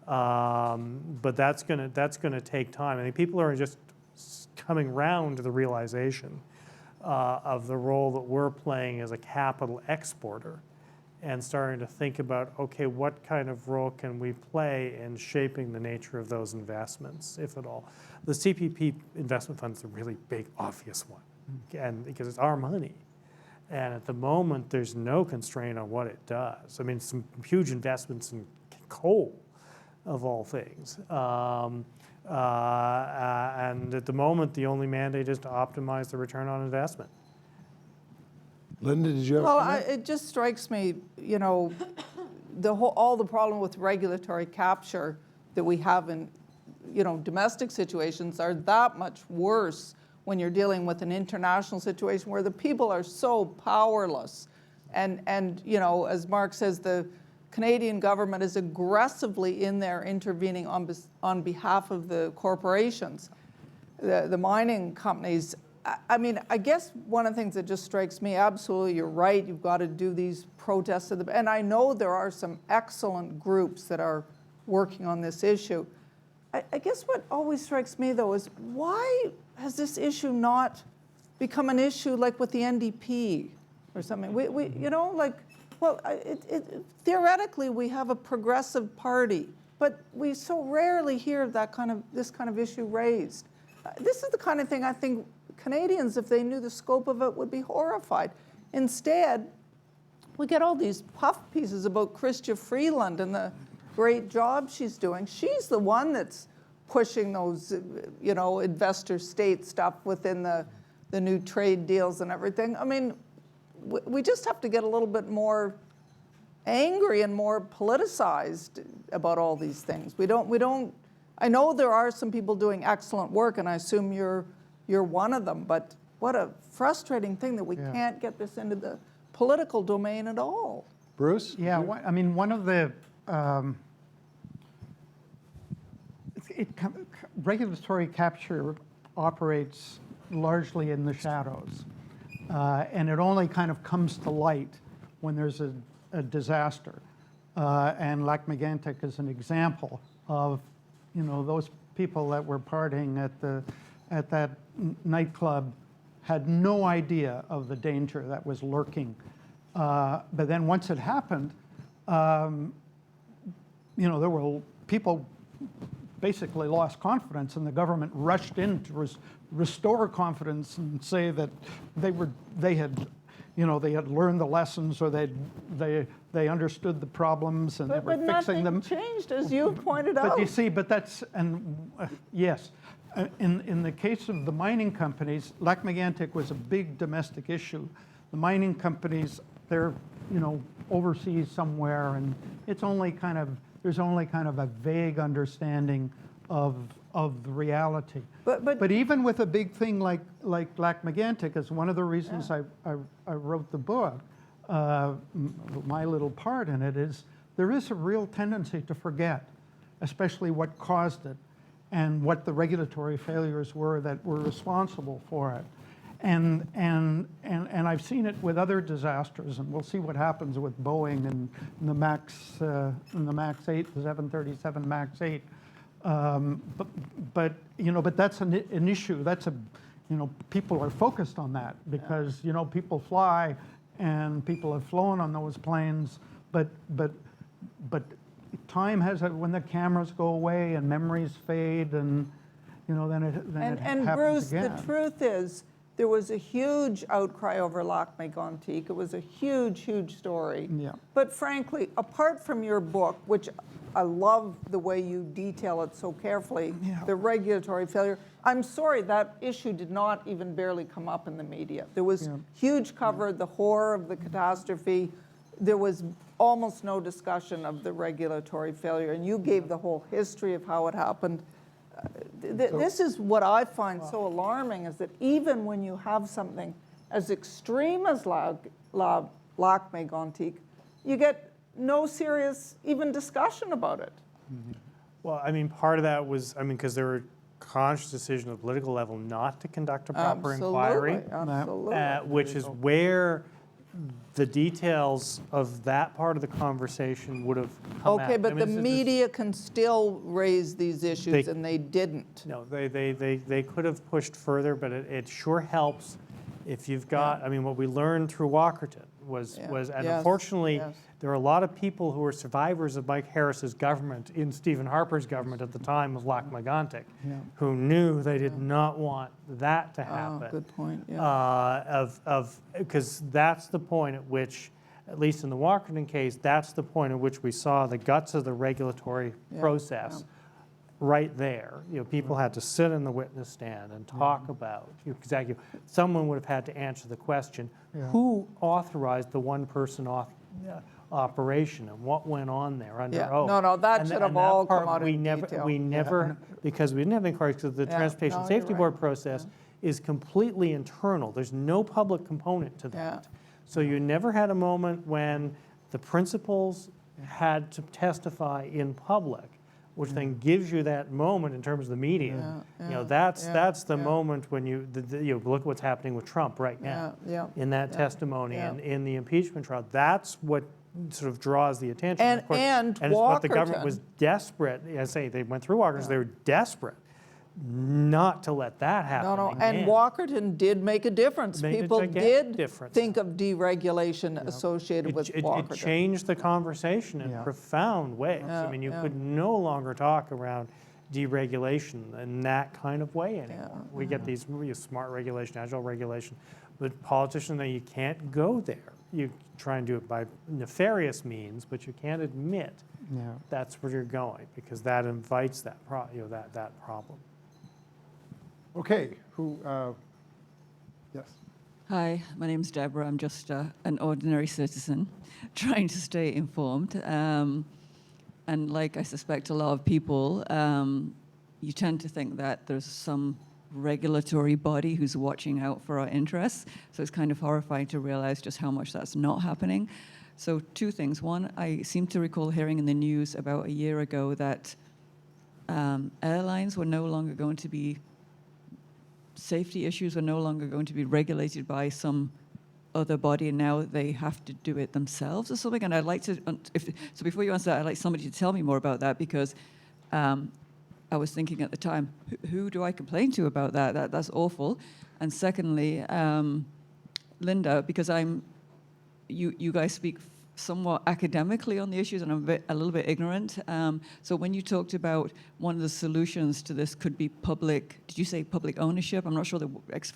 But that's gonna take time. I think people are just coming round to the realization of the role that we're playing as a capital exporter and starting to think about, okay, what kind of role can we play in shaping the nature of those investments, if at all. The CPP investment fund is a really big, obvious one, and because it's our money. And at the moment, there's no constraint on what it does. I mean, some huge investments in coal, of all things. And at the moment, the only mandate is to optimize the return on investment. Linda, did you have? Well, it just strikes me, all the problem with regulatory capture that we have in, domestic situations are that much worse when you're dealing with an international situation where the people are so powerless. And as Mark says, the Canadian government is aggressively in there intervening on behalf of the corporations, the mining companies. I mean, I guess one of the things that just strikes me, absolutely, you're right, you've got to do these protests. And I know there are some excellent groups that are working on this issue. I guess what always strikes me, though, is why has this issue not become an issue like with the NDP or something? Theoretically, we have a progressive party, but we so rarely hear this kind of issue raised. This is the kind of thing I think Canadians, if they knew the scope of it, would be horrified. Instead, we get all these puff pieces about Chrystia Freeland and the great job she's doing. She's the one that's pushing those, investor state stuff within the new trade deals and everything. I mean, we just have to get a little bit more angry and more politicized about all these things. I know there are some people doing excellent work, and I assume you're one of them, but what a frustrating thing that we can't get this into the political domain at all. Bruce? Yeah, one of the regulatory capture operates largely in the shadows, and it only kind of comes to light when there's a disaster. And Lac-Mégantic is an example of, those people that were partying at that nightclub had no idea of the danger that was lurking. But then once it happened, there were people basically lost confidence, and the government rushed in to restore confidence and say that they had learned the lessons, or they understood the problems and they were But fixing them. nothing changed, as you pointed out. But you see, yes. In the case of the mining companies, Lac-Mégantic was a big domestic issue. The mining companies, they're overseas somewhere, and there's only kind of a vague understanding of the reality. But even with a big thing like Lac-Mégantic, is one of the reasons I wrote the book. My little part in it is there is a real tendency to forget, especially what caused it and what the regulatory failures were that were responsible for it. And I've seen it with other disasters, and we'll see what happens with Boeing and the Max 8, the 737 Max 8. But that's an issue. That's people are focused on that because people fly and people have flown on those planes, but time has when the cameras go away and memories fade, and then it And happens Bruce, again. the truth is, there was a huge outcry over Lac-Mégantic. It was a huge, huge story. Yeah. But frankly, apart from your book, which I love the way you detail it so carefully, the regulatory failure, I'm sorry, that issue did not even barely come up in the media. There was huge cover, the horror of the catastrophe. There was almost no discussion of the regulatory failure, and you gave the whole history of how it happened. This is what I find so alarming, is that even when you have something as extreme as Lac-Mégantic, you get no serious even discussion about it. Well, I mean, part of that was, because there were conscious decisions at the political level not to conduct a proper inquiry, Absolutely. which is where the details of that part of the conversation would have come out. Okay, but the this is- media can still raise these issues, and they didn't. No, they could have pushed further, but it sure helps if you've got, what we learned through Walkerton was, and unfortunately, there are a lot of people who were survivors of Mike Harris's government in Stephen Harper's government at the time of Lac-Mégantic, who knew they did not want that to happen. Good point, Because that's the point at which, at least in the Walkerton case, that's the point at which we saw the guts of the regulatory process right there. People had to sit in the witness stand and talk about exactly. Someone would have had to answer the question: who authorized the one-person operation and what went on there under oath? No, that And should and have that all part come out we in never, detail. We never, because we didn't have inquiries, because the Transportation no, Safety you're Board right. process is completely internal. There's no public component to that. So you never had a moment when the principals had to testify in public, which then gives you that moment in terms of the media. That's the moment when you look at what's happening with Trump right now in that testimony and in the impeachment trial. That's what sort of draws the attention. And of course, and it's what the government Walkerton. was desperate. I say they went through Walkerton. They were desperate not to let that happen. No, again. and Walkerton did make a difference. Made a People gigantic did difference. think of deregulation associated with It Walkerton. changed the conversation in profound ways. You could no longer talk around deregulation in that kind of way anymore. We get these smart regulation, agile regulation, but politicians know you can't go there. You try and do it by nefarious means, but you can't admit that's where you're going, because that invites that that problem. Okay, yes. Hi, my name's Deborah. I'm just an ordinary citizen trying to stay informed. And like I suspect a lot of people, you tend to think that there's some regulatory body who's watching out for our interests. So it's kind of horrifying to realize just how much that's not happening. So two things. One, I seem to recall hearing in the news about a year ago that airlines were no longer going to be safety issues are no longer going to be regulated by some other body, and now they have to do it themselves or something. And I'd like to, so before you answer that, I'd like somebody to tell me more about that, because I was thinking at the time, who do I complain to about that? That's awful. And secondly, Linda, because you guys speak somewhat academically on the issues, and I'm a little bit ignorant. So when you talked about one of the solutions to this could be public, did you say public ownership? I'm not sure the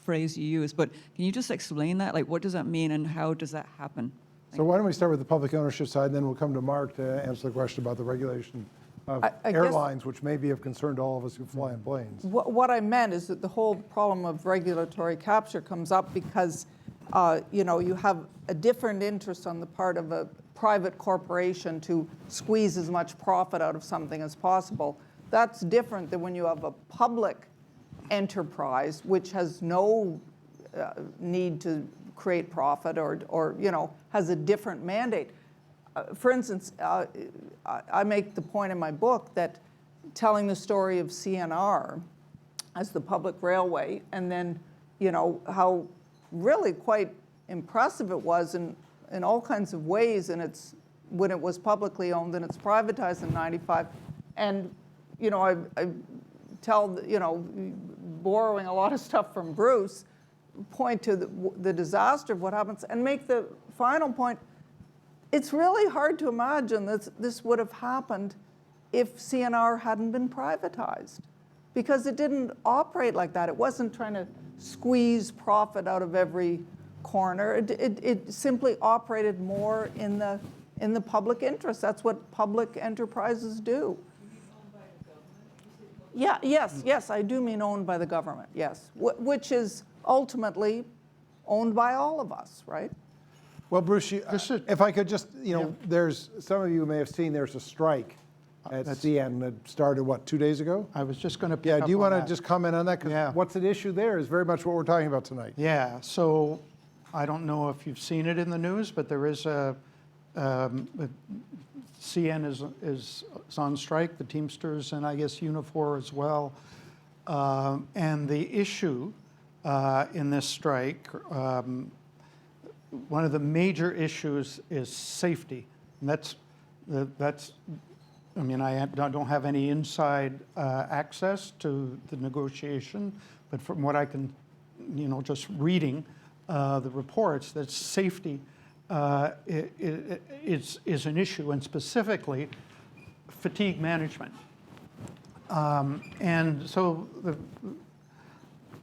phrase you used, but can you just explain that? Like, what does that mean, and how does that happen? So why don't we start with the public ownership side, and then we'll come to Mark to answer the question about the regulation of I guess- airlines, which may be of concern to all of us who fly in planes. What I meant is that the whole problem of regulatory capture comes up because, you have a different interest on the part of a private corporation to squeeze as much profit out of something as possible. That's different than when you have a public enterprise which has no need to create profit or has a different mandate. For instance, I make the point in my book that telling the story of CNR as the public railway, and then how really quite impressive it was in all kinds of ways, and when it was publicly owned and it's privatized in '95, and I tell borrowing a lot of stuff from Bruce, point to the disaster of what happens, and make the final point. It's really hard to imagine that this would have happened if CNR hadn't been privatized, because it didn't operate like that. It wasn't trying to squeeze profit out of every corner. It simply operated more in the public interest. That's what public enterprises do. Yeah, yes, I do mean owned by the government, yes, which is ultimately owned by all of us, right? Well, Bruce, if I could just, there's, some of you may have seen there's a strike at CN that started, 2 days ago? I was just going to pick Yeah, up do you on want to that. just comment on that? Because what's at issue there is very much what we're talking about tonight. Yeah, so I don't know if you've seen it in the news, but there is CN is on strike, the Teamsters, and I guess Unifor as well. And the issue in this strike, one of the major issues is safety. And that's I mean, I don't have any inside access to the negotiation, but from what I can, just reading the reports, that safety is an issue, and specifically fatigue management. And so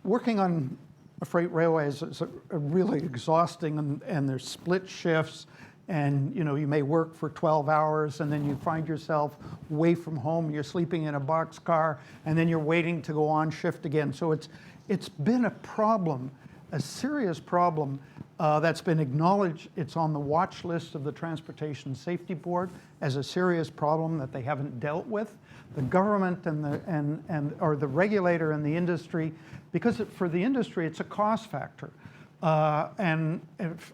working on a freight railway is really exhausting, and there's split shifts, and you may work for 12 hours, and then you find yourself away from home, you're sleeping in a boxcar, and then you're waiting to go on shift again. So it's been a problem, a serious problem that's been acknowledged. It's on the watch list of the Transportation Safety Board as a serious problem that they haven't dealt with. The government or the regulator and the industry, because for the industry it's a cost factor, and if,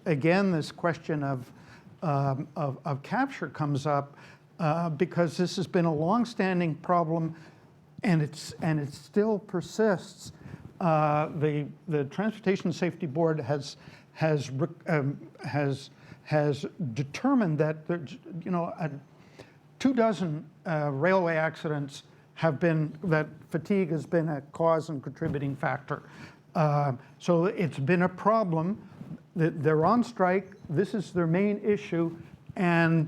again, this question of capture comes up because this has been a long-standing problem, and it still persists. The Transportation Safety Board has determined that 24 railway accidents have been, that fatigue has been a cause and contributing factor. So it's been a problem. They're on strike. This is their main issue, and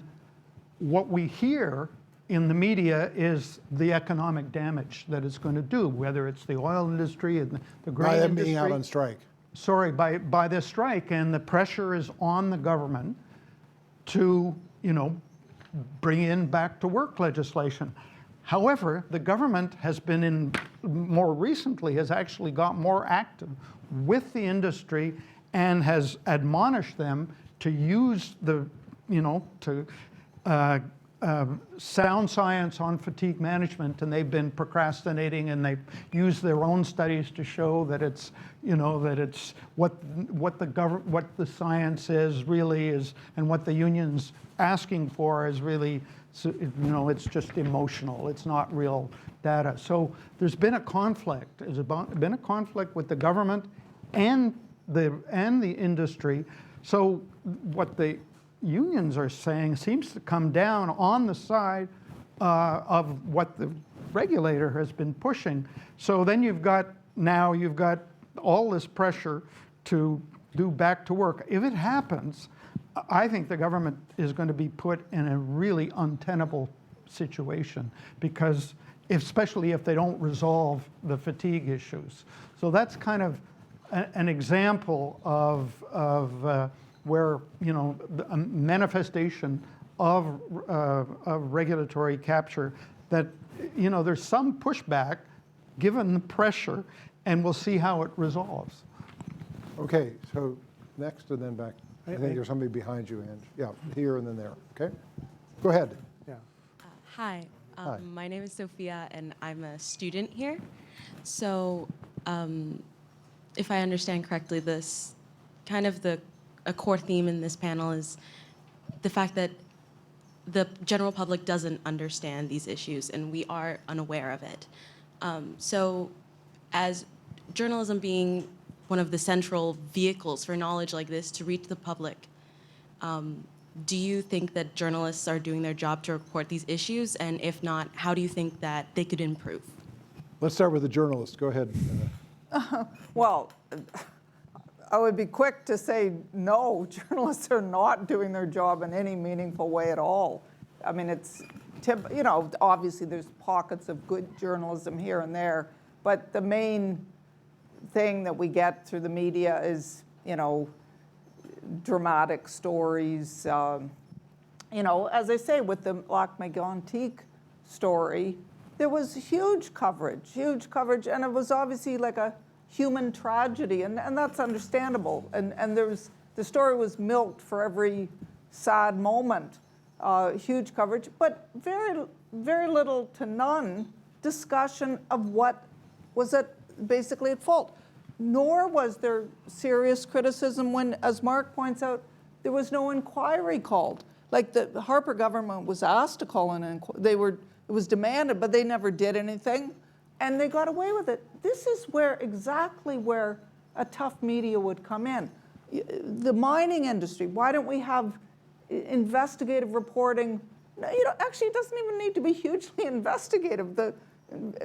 what we hear in the media is the economic damage that it's going to do, whether it's the oil industry and the grain industry. By them being out on strike. Sorry, by this strike, and the pressure is on the government to, bring in back to work legislation. However, the government has been more recently has actually got more active with the industry and has admonished them to use the, sound science on fatigue management, and they've been procrastinating, and they've used their own studies to show that it's, that it's what the science is really is, and what the union's asking for is really, it's just emotional. It's not real data. So there's been a conflict. There's been a conflict with the government and the industry. So what the unions are saying seems to come down on the side of what the regulator has been pushing. So then you've got all this pressure to do back to work. If it happens, I think the government is going to be put in a really untenable situation because, especially if they don't resolve the fatigue issues. So that's kind of an example of where, you know, a manifestation of regulatory capture that, you know, there's some pushback given the pressure, and we'll see how it resolves. Okay, so next and then back. I think there's somebody behind you, and yeah, here and then there. Okay, go ahead. Yeah. Hi, Hi. my name is Sophia, and I'm a student here. So, if I understand correctly, this kind of a core theme in this panel is the fact that the general public doesn't understand these issues, and we are unaware of it. So, as journalism being one of the central vehicles for knowledge like this to reach the public, do you think that journalists are doing their job to report these issues? And if not, how do you think that they could improve? Let's start with the journalist. Go ahead. Well, I would be quick to say no, journalists are not doing their job in any meaningful way at all. I mean, it's, you know, obviously there's pockets of good journalism here and there, but the main thing that we get through the media is, you know, dramatic stories. You know, as I say, with the Lac-Mégantic story, there was huge coverage, and it was obviously like a human tragedy, and that's understandable. And the story was milked for every sad moment, huge coverage, but very little to none discussion of what was basically at fault. Nor was there serious criticism when, as Mark points out, there was no inquiry called. Like the Harper government was asked to call an inquiry. It was demanded, but they never did anything, and they got away with it. This is exactly where a tough media would come in. The mining industry, why don't we have investigative reporting? You know, actually, it doesn't even need to be hugely investigative.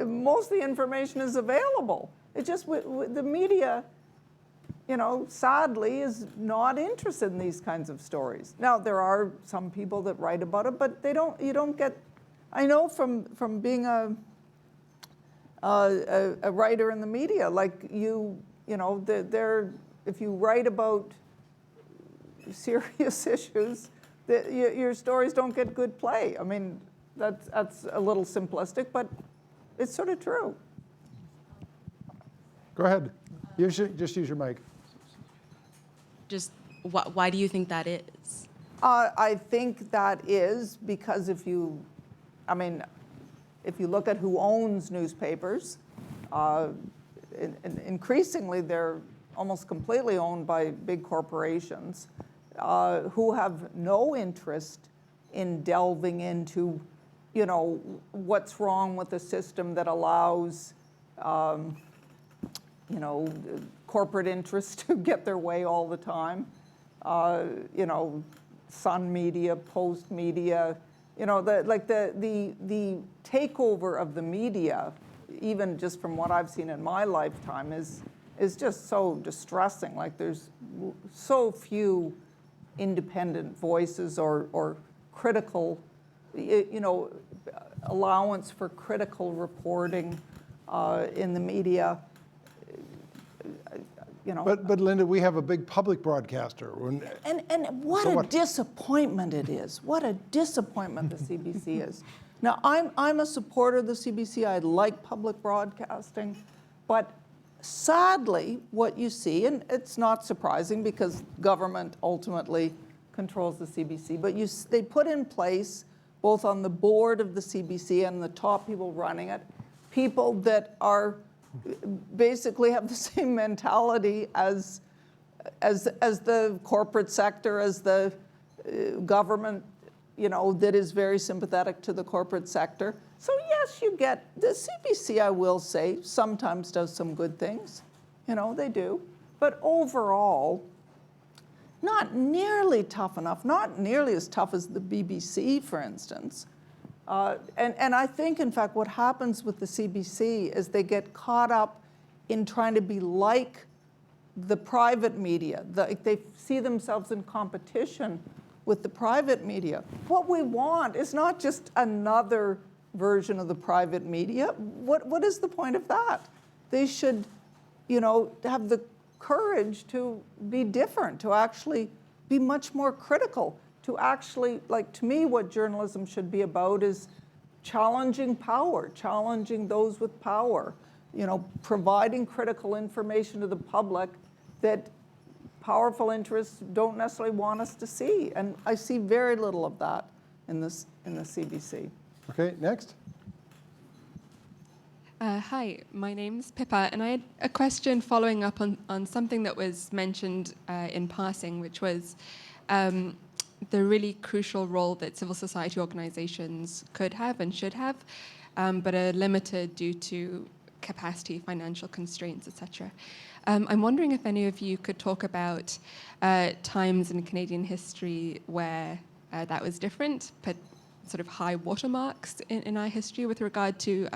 Most of the information is available. It just, the media, you know, sadly is not interested in these kinds of stories. Now, there are some people that write about it, but you don't get, I know from being a writer in the media, like you know, if you write about serious issues, your stories don't get good play. I mean, that's a little simplistic, but it's sort of true. Go ahead. Just use your mic. Just why do you think that is? I think that is because if you look at who owns newspapers, increasingly they're almost completely owned by big corporations who have no interest in delving into, you know, what's wrong with a system that allows, you know, corporate interests to get their way all the time. You know, Sun Media, Post Media, you know, the takeover of the media, even just from what I've seen in my lifetime, is just so distressing. Like there's so few independent voices or critical, you know, allowance for critical reporting in the media. You know. But Linda, we have a big public broadcaster. And what a disappointment it is. What a disappointment the CBC is. Now, I'm a supporter of the CBC. I like public broadcasting. But sadly, what you see, and it's not surprising because government ultimately controls the CBC, but they put in place, both on the board of the CBC and the top people running it, people that are basically have the same mentality as the corporate sector, as the government, you know, that is very sympathetic to the corporate sector. So yes, you get, the CBC, I will say, sometimes does some good things. You know, they do. But overall, not nearly tough enough, not nearly as tough as the BBC, for instance. And I think, in fact, what happens with the CBC is they get caught up in trying to be like the private media. They see themselves in competition with the private media. What we want is not just another version of the private media. What is the point of that? They should, have the courage to be different, to actually be much more critical, to actually, to me, what journalism should be about is challenging power, challenging those with power, providing critical information to the public that powerful interests don't necessarily want us to see. And I see very little of that in the CBC. Okay, next. Hi, my name's Pippa, and I had a question following up on something that was mentioned in passing, which was the really crucial role that civil society organizations could have and should have, but are limited due to capacity, financial constraints, etc. I'm wondering if any of you could talk about times in Canadian history where that was different, but sort of high watermarks in our history with regard to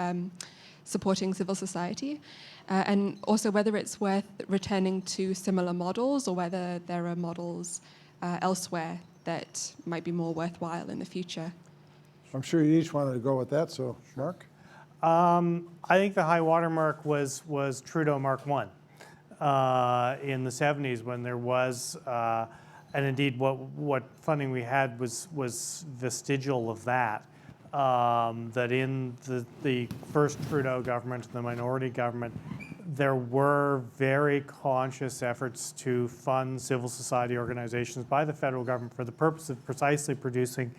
supporting civil society, and also whether it's worth returning to similar models or whether there are models elsewhere that might be more worthwhile in the future. I'm sure you each wanted to go with that, so Mark? I think the high watermark was Trudeau Mark I in the 70s when there was, and indeed what funding we had was vestigial of that. That in the first Trudeau government, the minority government, there were very conscious efforts to fund civil society organizations by the federal government for the purpose of precisely producing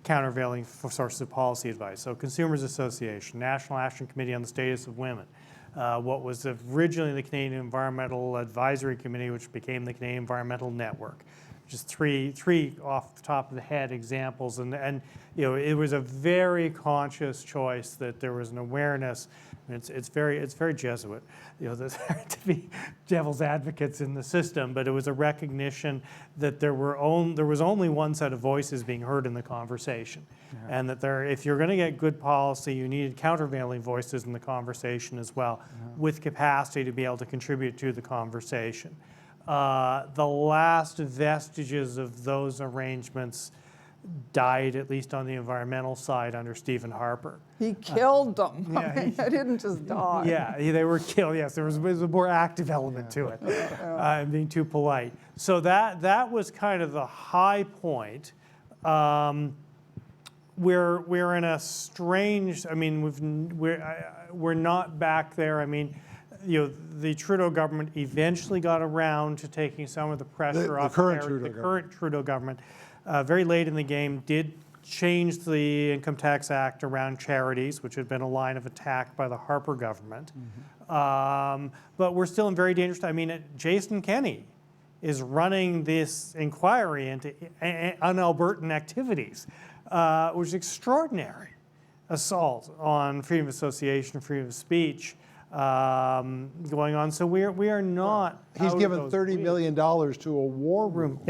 countervailing sources of policy advice. So Consumers Association, National Action Committee on the Status of Women, what was originally the Canadian Environmental Advisory Committee, which became the Canadian Environmental Network. Just three off the top of the head examples, and it was a very conscious choice that there was an awareness. And it's very Jesuit, that to be devil's advocates in the system, but it was a recognition that there was only one set of voices being heard in the conversation, and that if you're going to get good policy, you needed countervailing voices in the conversation as well, with capacity to be able to contribute to the conversation. The last vestiges of those arrangements died, at least on the environmental side, under Stephen Harper. He killed them. They didn't just die. Yeah, they were killed. Yes, there was a more active element to it. I'm being too polite. So that was kind of the high point. We're in a strange. I mean, we're not back there. I mean, the Trudeau government eventually got around to taking some of the pressure off the current Trudeau government. Very late in the game, did change the Income Tax Act around charities, which had been a line of attack by the Harper government. But we're still in very dangerous time. I mean, Jason Kenney is running this inquiry into un-Albertan activities, which is extraordinary assault on freedom of association, freedom of speech. Going on, so we are not. He's given $30 million to a war room.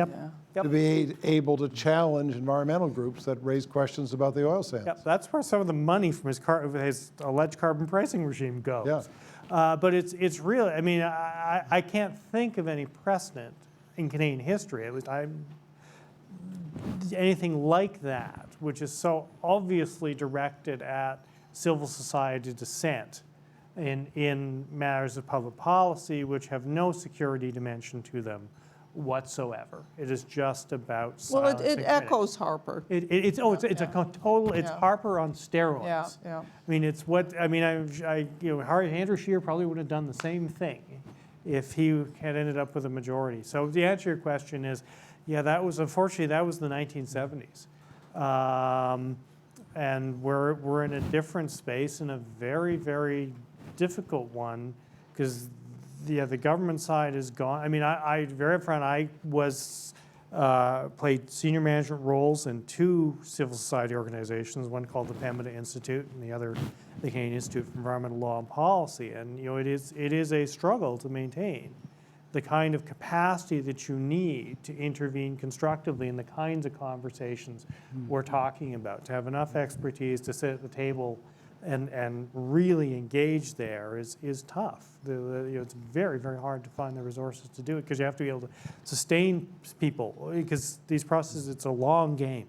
To be able to challenge environmental groups that raise questions about the oil sands. Yep, that's where some of the money from his alleged carbon pricing regime goes. Yeah. But it's really, I mean, I can't think of any precedent in Canadian history, at least anything like that, which is so obviously directed at civil society dissent in matters of public policy, which have no security dimension to them whatsoever. It is just about silencing critics. It echoes Harper. It's a total. It's Harper on steroids. Yeah. I mean, it's what I mean. Andrew Scheer probably would have done the same thing if he had ended up with a majority. So the answer to your question is, that was unfortunately the 1970s, and we're in a different space, in a very, very difficult one, because the government side is gone. I mean, I very upfront, I played senior management roles in two civil society organizations, one called the Pembina Institute and the other the Canadian Institute for Environmental Law and Policy. And it is a struggle to maintain the kind of capacity that you need to intervene constructively in the kinds of conversations we're talking about, to have enough expertise to sit at the table and really engage there is tough. It's very, very hard to find the resources to do it because you have to be able to sustain people because these processes, it's a long game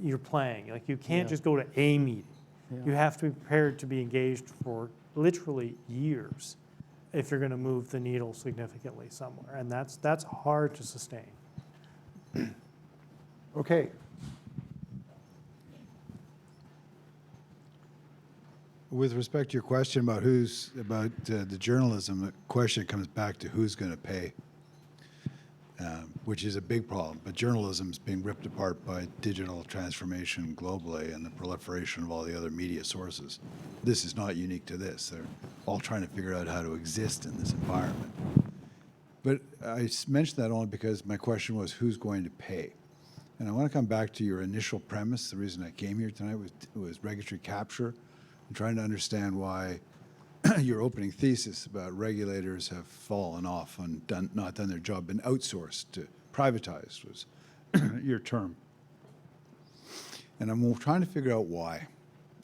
you're playing. Like you can't just go to a meeting. You have to be prepared to be engaged for literally years if you're going to move the needle significantly somewhere, and that's hard to sustain. Okay. With respect to your question about the journalism, the question comes back to who's going to pay, which is a big problem. But journalism is being ripped apart by digital transformation globally and the proliferation of all the other media sources. This is not unique to this. They're all trying to figure out how to exist in this environment. But I mentioned that only because my question was who's going to pay. And I want to come back to your initial premise. The reason I came here tonight was regulatory capture. I'm trying to understand why your opening thesis about regulators have fallen off and not done their job, been outsourced to privatized was your term. And I'm trying to figure out why.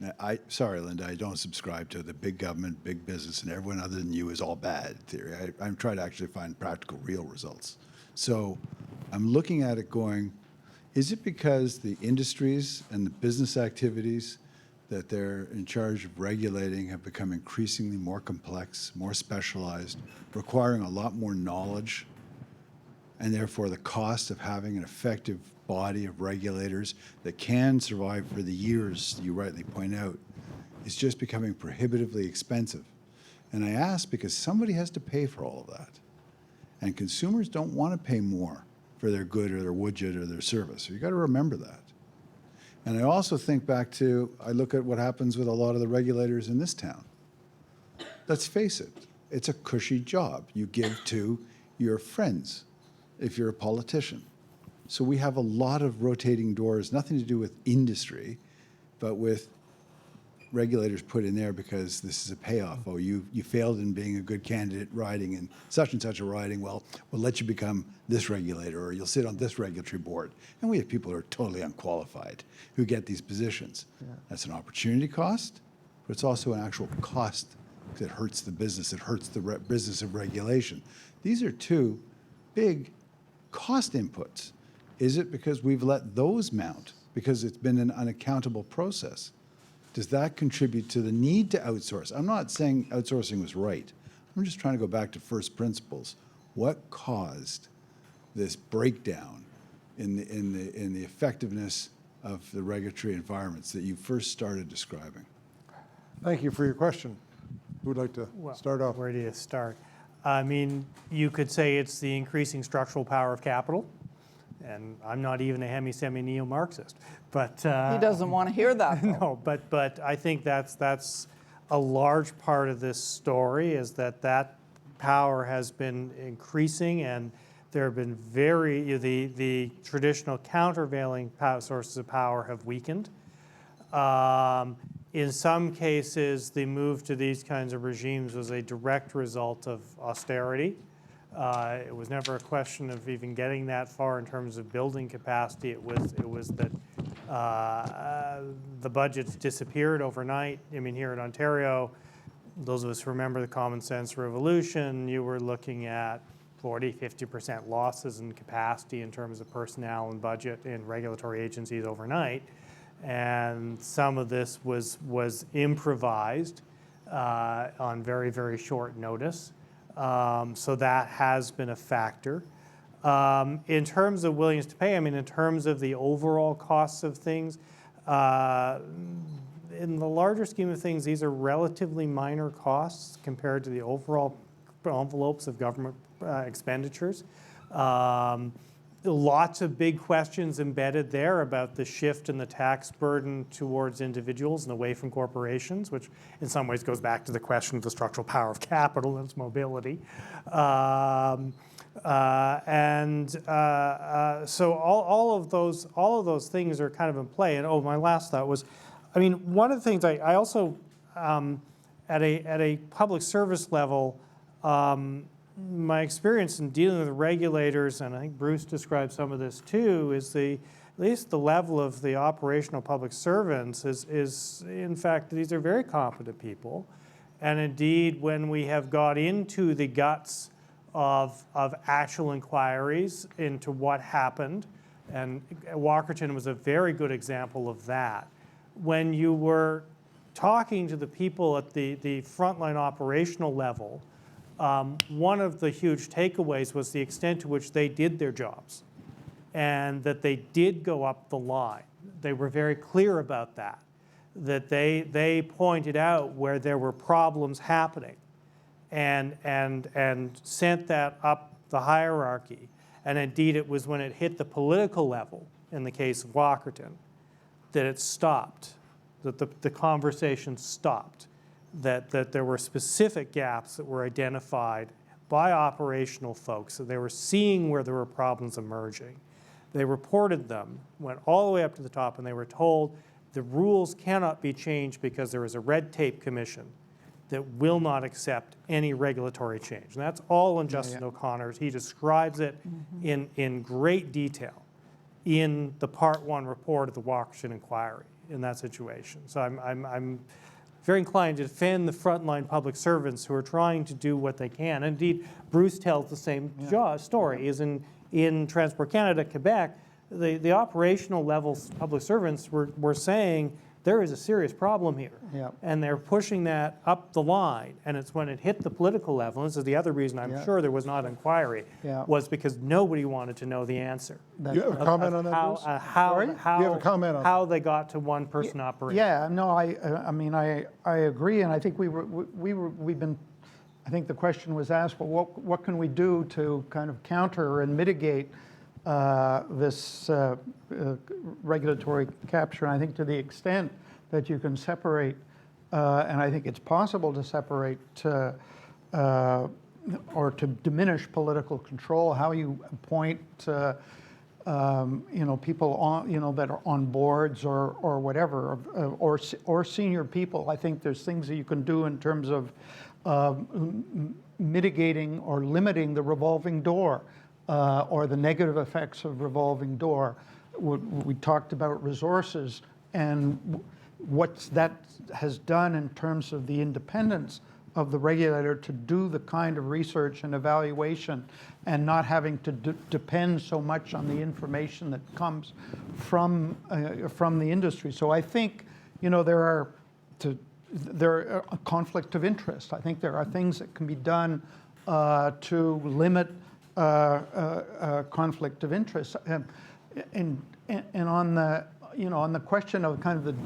Now, sorry, Linda, I don't subscribe to the big government, big business, and everyone other than you is all bad theory. I'm trying to actually find practical, real results. So I'm looking at it going, is it because the industries and the business activities that they're in charge of regulating have become increasingly more complex, more specialized, requiring a lot more knowledge, and therefore the cost of having an effective body of regulators that can survive for the years you rightly point out is just becoming prohibitively expensive? And I ask because somebody has to pay for all of that. And consumers don't want to pay more for their good or their widget or their service. So you got to remember that. And I also think back to, I look at what happens with a lot of the regulators in this town. Let's face it, it's a cushy job you give to your friends if you're a politician. So we have a lot of rotating doors, nothing to do with industry, but with regulators put in there because this is a payoff. Oh, you failed in being a good candidate riding in such and such a riding. Well, we'll let you become this regulator, or you'll sit on this regulatory board. And we have people who are totally unqualified who get these positions. That's an opportunity cost, but it's also an actual cost because it hurts the business. It hurts the business of regulation. These are two big cost inputs. Is it because we've let those mount because it's been an unaccountable process? Does that contribute to the need to outsource? I'm not saying outsourcing was right. I'm just trying to go back to first principles. What caused this breakdown in the effectiveness of the regulatory environments that you first started describing? Thank you for your question. Who would like to start off? Where do you start? I mean, you could say it's the increasing structural power of capital. And I'm not even a hemi-semi neo-Marxist, but He doesn't want to hear that, though. no. But I think that's a large part of this story is that power has been increasing, and there have been the traditional countervailing sources of power have weakened. In some cases, the move to these kinds of regimes was a direct result of austerity. It was never a question of even getting that far in terms of building capacity. It was that the budgets disappeared overnight. I mean, here in Ontario, those of us who remember the common sense revolution, you were looking at 40, 50% losses in capacity in terms of personnel and budget in regulatory agencies overnight. And some of this was improvised on very, very short notice. So that has been a factor. In terms of willingness to pay, I mean, in terms of the overall costs of things, in the larger scheme of things, these are relatively minor costs compared to the overall envelopes of government expenditures. Lots of big questions embedded there about the shift in the tax burden towards individuals and away from corporations, which in some ways goes back to the question of the structural power of capital and its mobility. So all of those things are kind of in play. And my last thought was, I mean, one of the things I also at a public service level. My experience in dealing with regulators, and I think Bruce described some of this too, is at least the level of the operational public servants is in fact, these are very competent people. And indeed, when we have got into the guts of actual inquiries into what happened, and Walkerton was a very good example of that, when you were talking to the people at the frontline operational level, one of the huge takeaways was the extent to which they did their jobs and that they did go up the line. They were very clear about that, that they pointed out where there were problems happening and sent that up the hierarchy. And indeed, it was when it hit the political level, in the case of Walkerton, that it stopped, that the conversation stopped, that there were specific gaps that were identified by operational folks, that they were seeing where there were problems emerging. They reported them, went all the way up to the top, and they were told the rules cannot be changed because there is a red tape commission that will not accept any regulatory change. And that's all in Justin O'Connor's. He describes it in great detail in the Part 1 report of the Walkerton inquiry in that situation. So I'm very inclined to defend the frontline public servants who are trying to do what they can. Indeed, Bruce tells the same story, is in Transport Canada, Quebec, the operational level public servants were saying there is a serious problem here. And they're pushing that up the line. And it's when it hit the political level, and this is the other reason I'm sure there was not an inquiry, was because nobody wanted to know the answer. You have a comment on that, Bruce? You have a comment on how they got to one person operating. Yeah, no, I mean, I agree, and I think we've been, I think the question was asked, well, what can we do to kind of counter and mitigate this regulatory capture? And I think to the extent that you can separate, and I think it's possible to separate or to diminish political control, how you appoint people on, that are on boards or whatever, or senior people. I think there's things that you can do in terms of mitigating or limiting the revolving door. Or the negative effects of revolving door. We talked about resources and what that has done in terms of the independence of the regulator to do the kind of research and evaluation and not having to depend so much on the information that comes from the industry. So I think, there are a conflict of interest. I think there are things that can be done to limit conflict of interest, and on the on the question of kind of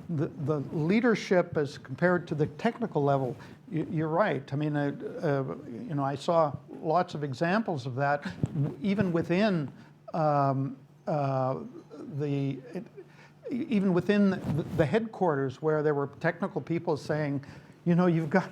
the leadership as compared to the technical level, you're right. I mean, I saw lots of examples of that, even within the headquarters, where there were technical people saying, you've got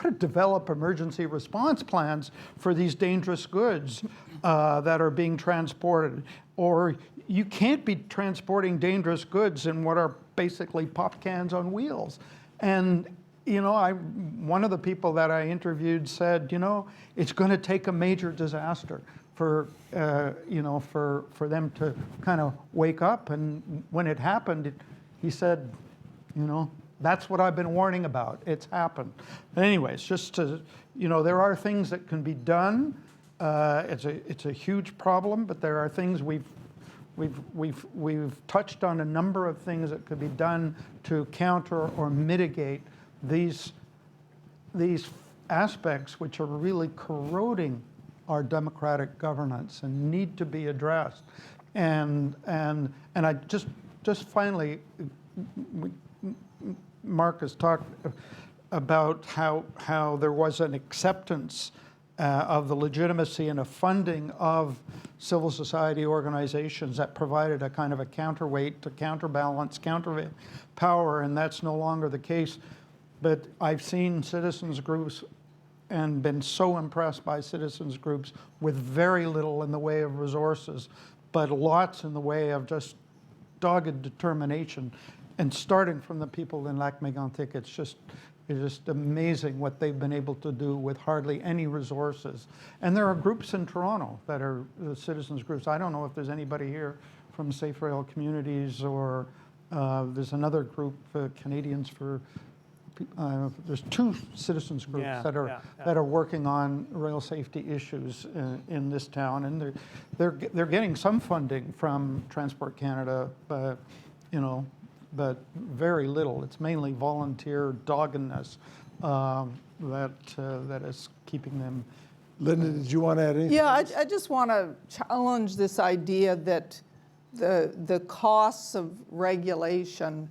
to develop emergency response plans for these dangerous goods that are being transported. Or you can't be transporting dangerous goods in what are basically pop cans on wheels. And, one of the people that I interviewed said, it's going to take a major disaster for them to kind of wake up. And when it happened, he said, that's what I've been warning about. It's happened. But anyways, just to, there are things that can be done. It's a huge problem, but there are things we've touched on a number of things that could be done to counter or mitigate these aspects which are really corroding our democratic governance and need to be addressed. And I just finally, Mark has talked about how there was an acceptance of the legitimacy and a funding of civil society organizations that provided a kind of a counterweight to counterbalance, power, and that's no longer the case. But I've seen citizens groups and been so impressed by citizens groups with very little in the way of resources, but lots in the way of just dogged determination. And starting from the people in Lac-Mégantic, it's just amazing what they've been able to do with hardly any resources. And there are groups in Toronto that are citizens groups. I don't know if there's anybody here from Safe Rail Communities, or there's another group, Canadians for, there's two citizens groups Yeah, that are yeah. that are working on rail safety issues in this town, and they're getting some funding from Transport Canada, but but very little. It's mainly volunteer doggedness that is keeping them. Linda, did you want to add anything? Yeah, I just want to challenge this idea that the costs of regulation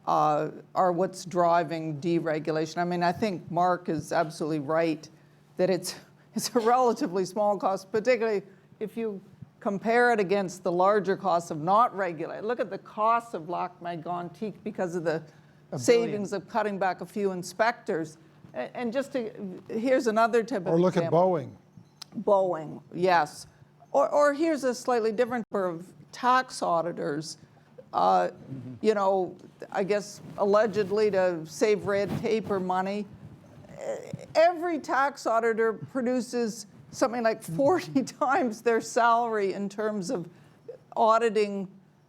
are what's driving deregulation. I mean, I think Mark is absolutely right that it's a relatively small cost, particularly if you compare it against the larger costs of not regulating. Look at the cost of Lac-Mégantic because of the savings of cutting back a few inspectors. And here's another type of Or look at example. Boeing. Boeing, yes. Or here's a slightly different number of tax auditors, you know, I guess allegedly to save red tape or money. Every tax auditor produces something like 40 times their salary in terms of auditing,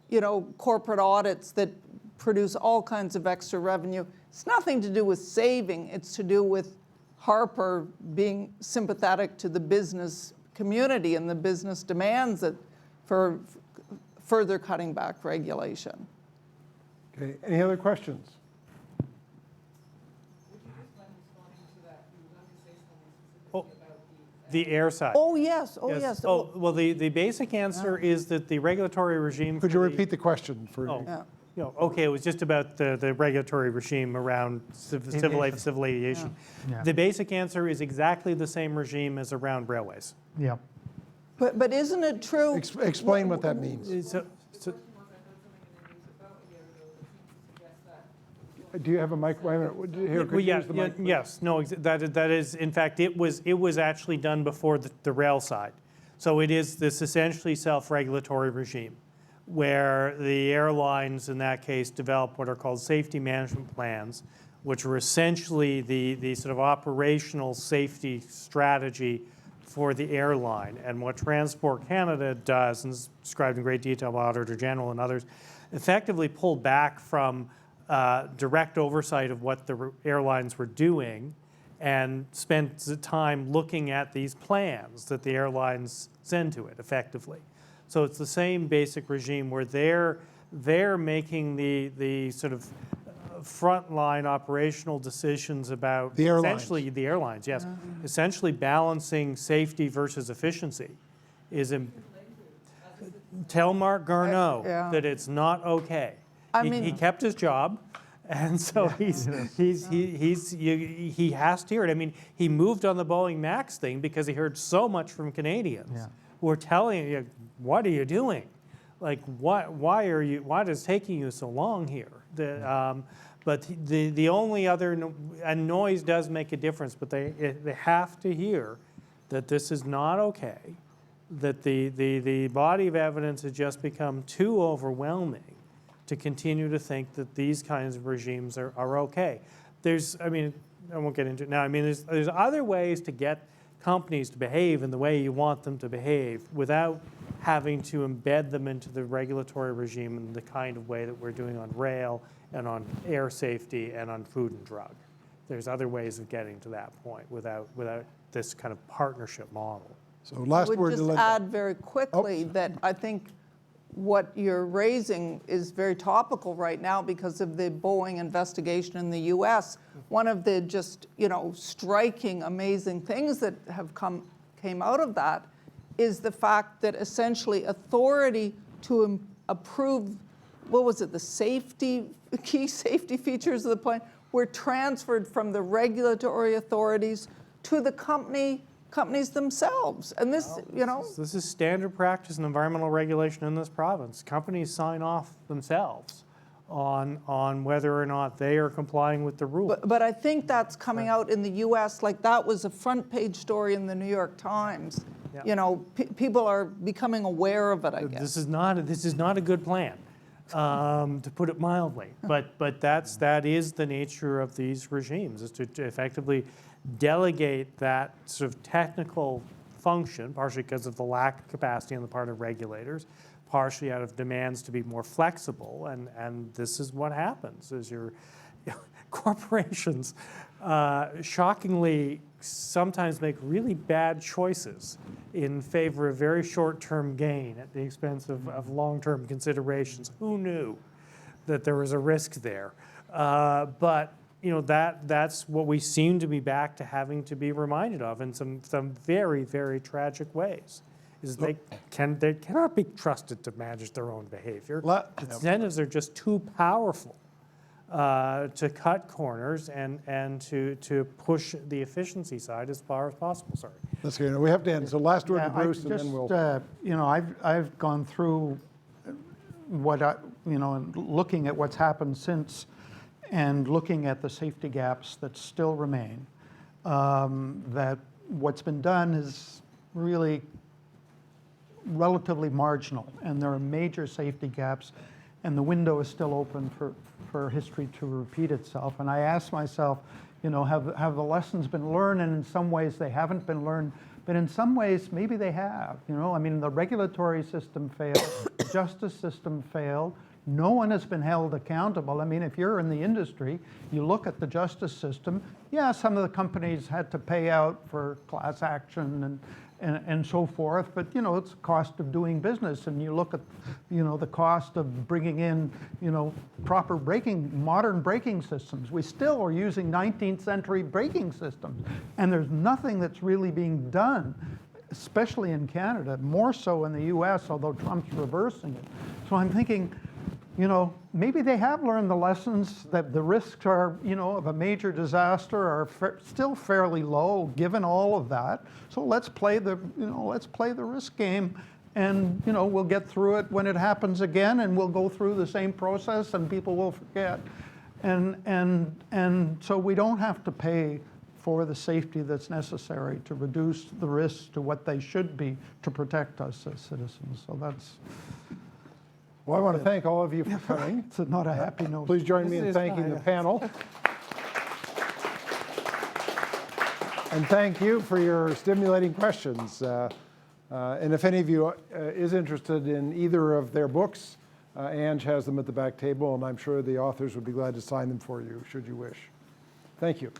you know, corporate audits that produce all kinds of extra revenue. It's nothing to do with saving. It's to do with Harper being sympathetic to the business community and the business demands for further cutting back regulation. Okay, any other questions? Oh, the air side. Oh, yes, oh, yes. Oh, well, the basic answer is that the regulatory regime. Could you repeat the question for Oh. Yeah. You know, okay, it was just about the regulatory regime around civil aviation. Yeah. The basic answer is exactly the same regime as around railways. Yeah. But isn't it true? Explain what that means. So, Do you have a mic? Wait a minute. Here, could well, you yeah, use the mic? yes, no, that is, in fact, it was actually done before the rail side. So it is this essentially self-regulatory regime where the airlines, in that case, develop what are called safety management plans, which are essentially the sort of operational safety strategy for the airline. And what Transport Canada does, and is described in great detail by Auditor General and others, effectively pulled back from direct oversight of what the airlines were doing and spent the time looking at these plans that the airlines send to it effectively. So it's the same basic regime where they're making the sort of frontline operational decisions about The airlines. essentially the airlines, yes. Essentially balancing safety versus efficiency is tell Mark Garneau Yeah. that it's not okay. I He mean- kept his job, and so he has to hear it. I mean, he moved on the Boeing Max thing because he heard so much from Canadians Yeah. who were telling you, "What are you doing? Like, why is it taking you so long here?" But the only other, and noise does make a difference, but they have to hear that this is not okay, that the body of evidence has just become too overwhelming to continue to think that these kinds of regimes are okay. I mean, I won't get into it now. I mean, there's other ways to get companies to behave in the way you want them to behave without having to embed them into the regulatory regime in the kind of way that we're doing on rail and on air safety and on food and drug. There's other ways of getting to that point without this kind of partnership model. So last I word would to just Linda. add very quickly that I think what you're raising is very topical right now because of the Boeing investigation in the U.S. One of the just, you know, striking, amazing things that came out of that is the fact that essentially authority to approve, what was it, the key safety features of the plane were transferred from the regulatory authorities to the companies themselves. And this, you know. This is standard practice in environmental regulation in this province. Companies sign off themselves on whether or not they are complying with the rules. But I think that's coming out in the U.S. Like that was a front page story in the New York Times. Yeah. You know, people are becoming aware of it, I guess. This is not a good plan, to put it mildly. But that is the nature of these regimes, is to effectively delegate that sort of technical function, partially because of the lack of capacity on the part of regulators, partially out of demands to be more flexible, and this is what happens, is your corporations shockingly sometimes make really bad choices in favor of very short-term gain at the expense of long-term considerations. Who knew that there was a risk there? But that's what we seem to be back to having to be reminded of in some very, very tragic ways. Is they cannot be trusted to manage their own behavior. Incentives are just too powerful to cut corners and to push the efficiency side as far as possible. Sorry. That's good. We have to end. So last word to Bruce, and just, then we'll. I've gone through and looking at what's happened since, and looking at the safety gaps that still remain. That what's been done is really relatively marginal, and there are major safety gaps, and the window is still open for history to repeat itself. And I ask myself, have the lessons been learned? And in some ways they haven't been learned, but in some ways maybe they have. I mean, the regulatory system failed, the justice system failed. No one has been held accountable. I mean, if you're in the industry, you look at the justice system, yeah, some of the companies had to pay out for class action and so forth, but it's the cost of doing business. And you look at the cost of bringing in proper modern braking systems. We still are using 19th century braking systems, and there's nothing that's really being done, especially in Canada, more so in the US, although Trump's reversing it. So I'm thinking, maybe they have learned the lessons, that the risks are, of a major disaster are still fairly low given all of that. So let's play the risk game, and we'll get through it when it happens again, and we'll go through the same process, and people will forget, and so we don't have to pay for the safety that's necessary to reduce the risks to what they should be to protect us as citizens. So that's. Well, I want to thank all of you for coming. It's not a happy note. Please join me in thanking the panel. And thank you for your stimulating questions. And if any of you is interested in either of their books, Ange has them at the back table, and I'm sure the authors would be glad to sign them for you, should you wish. Thank you.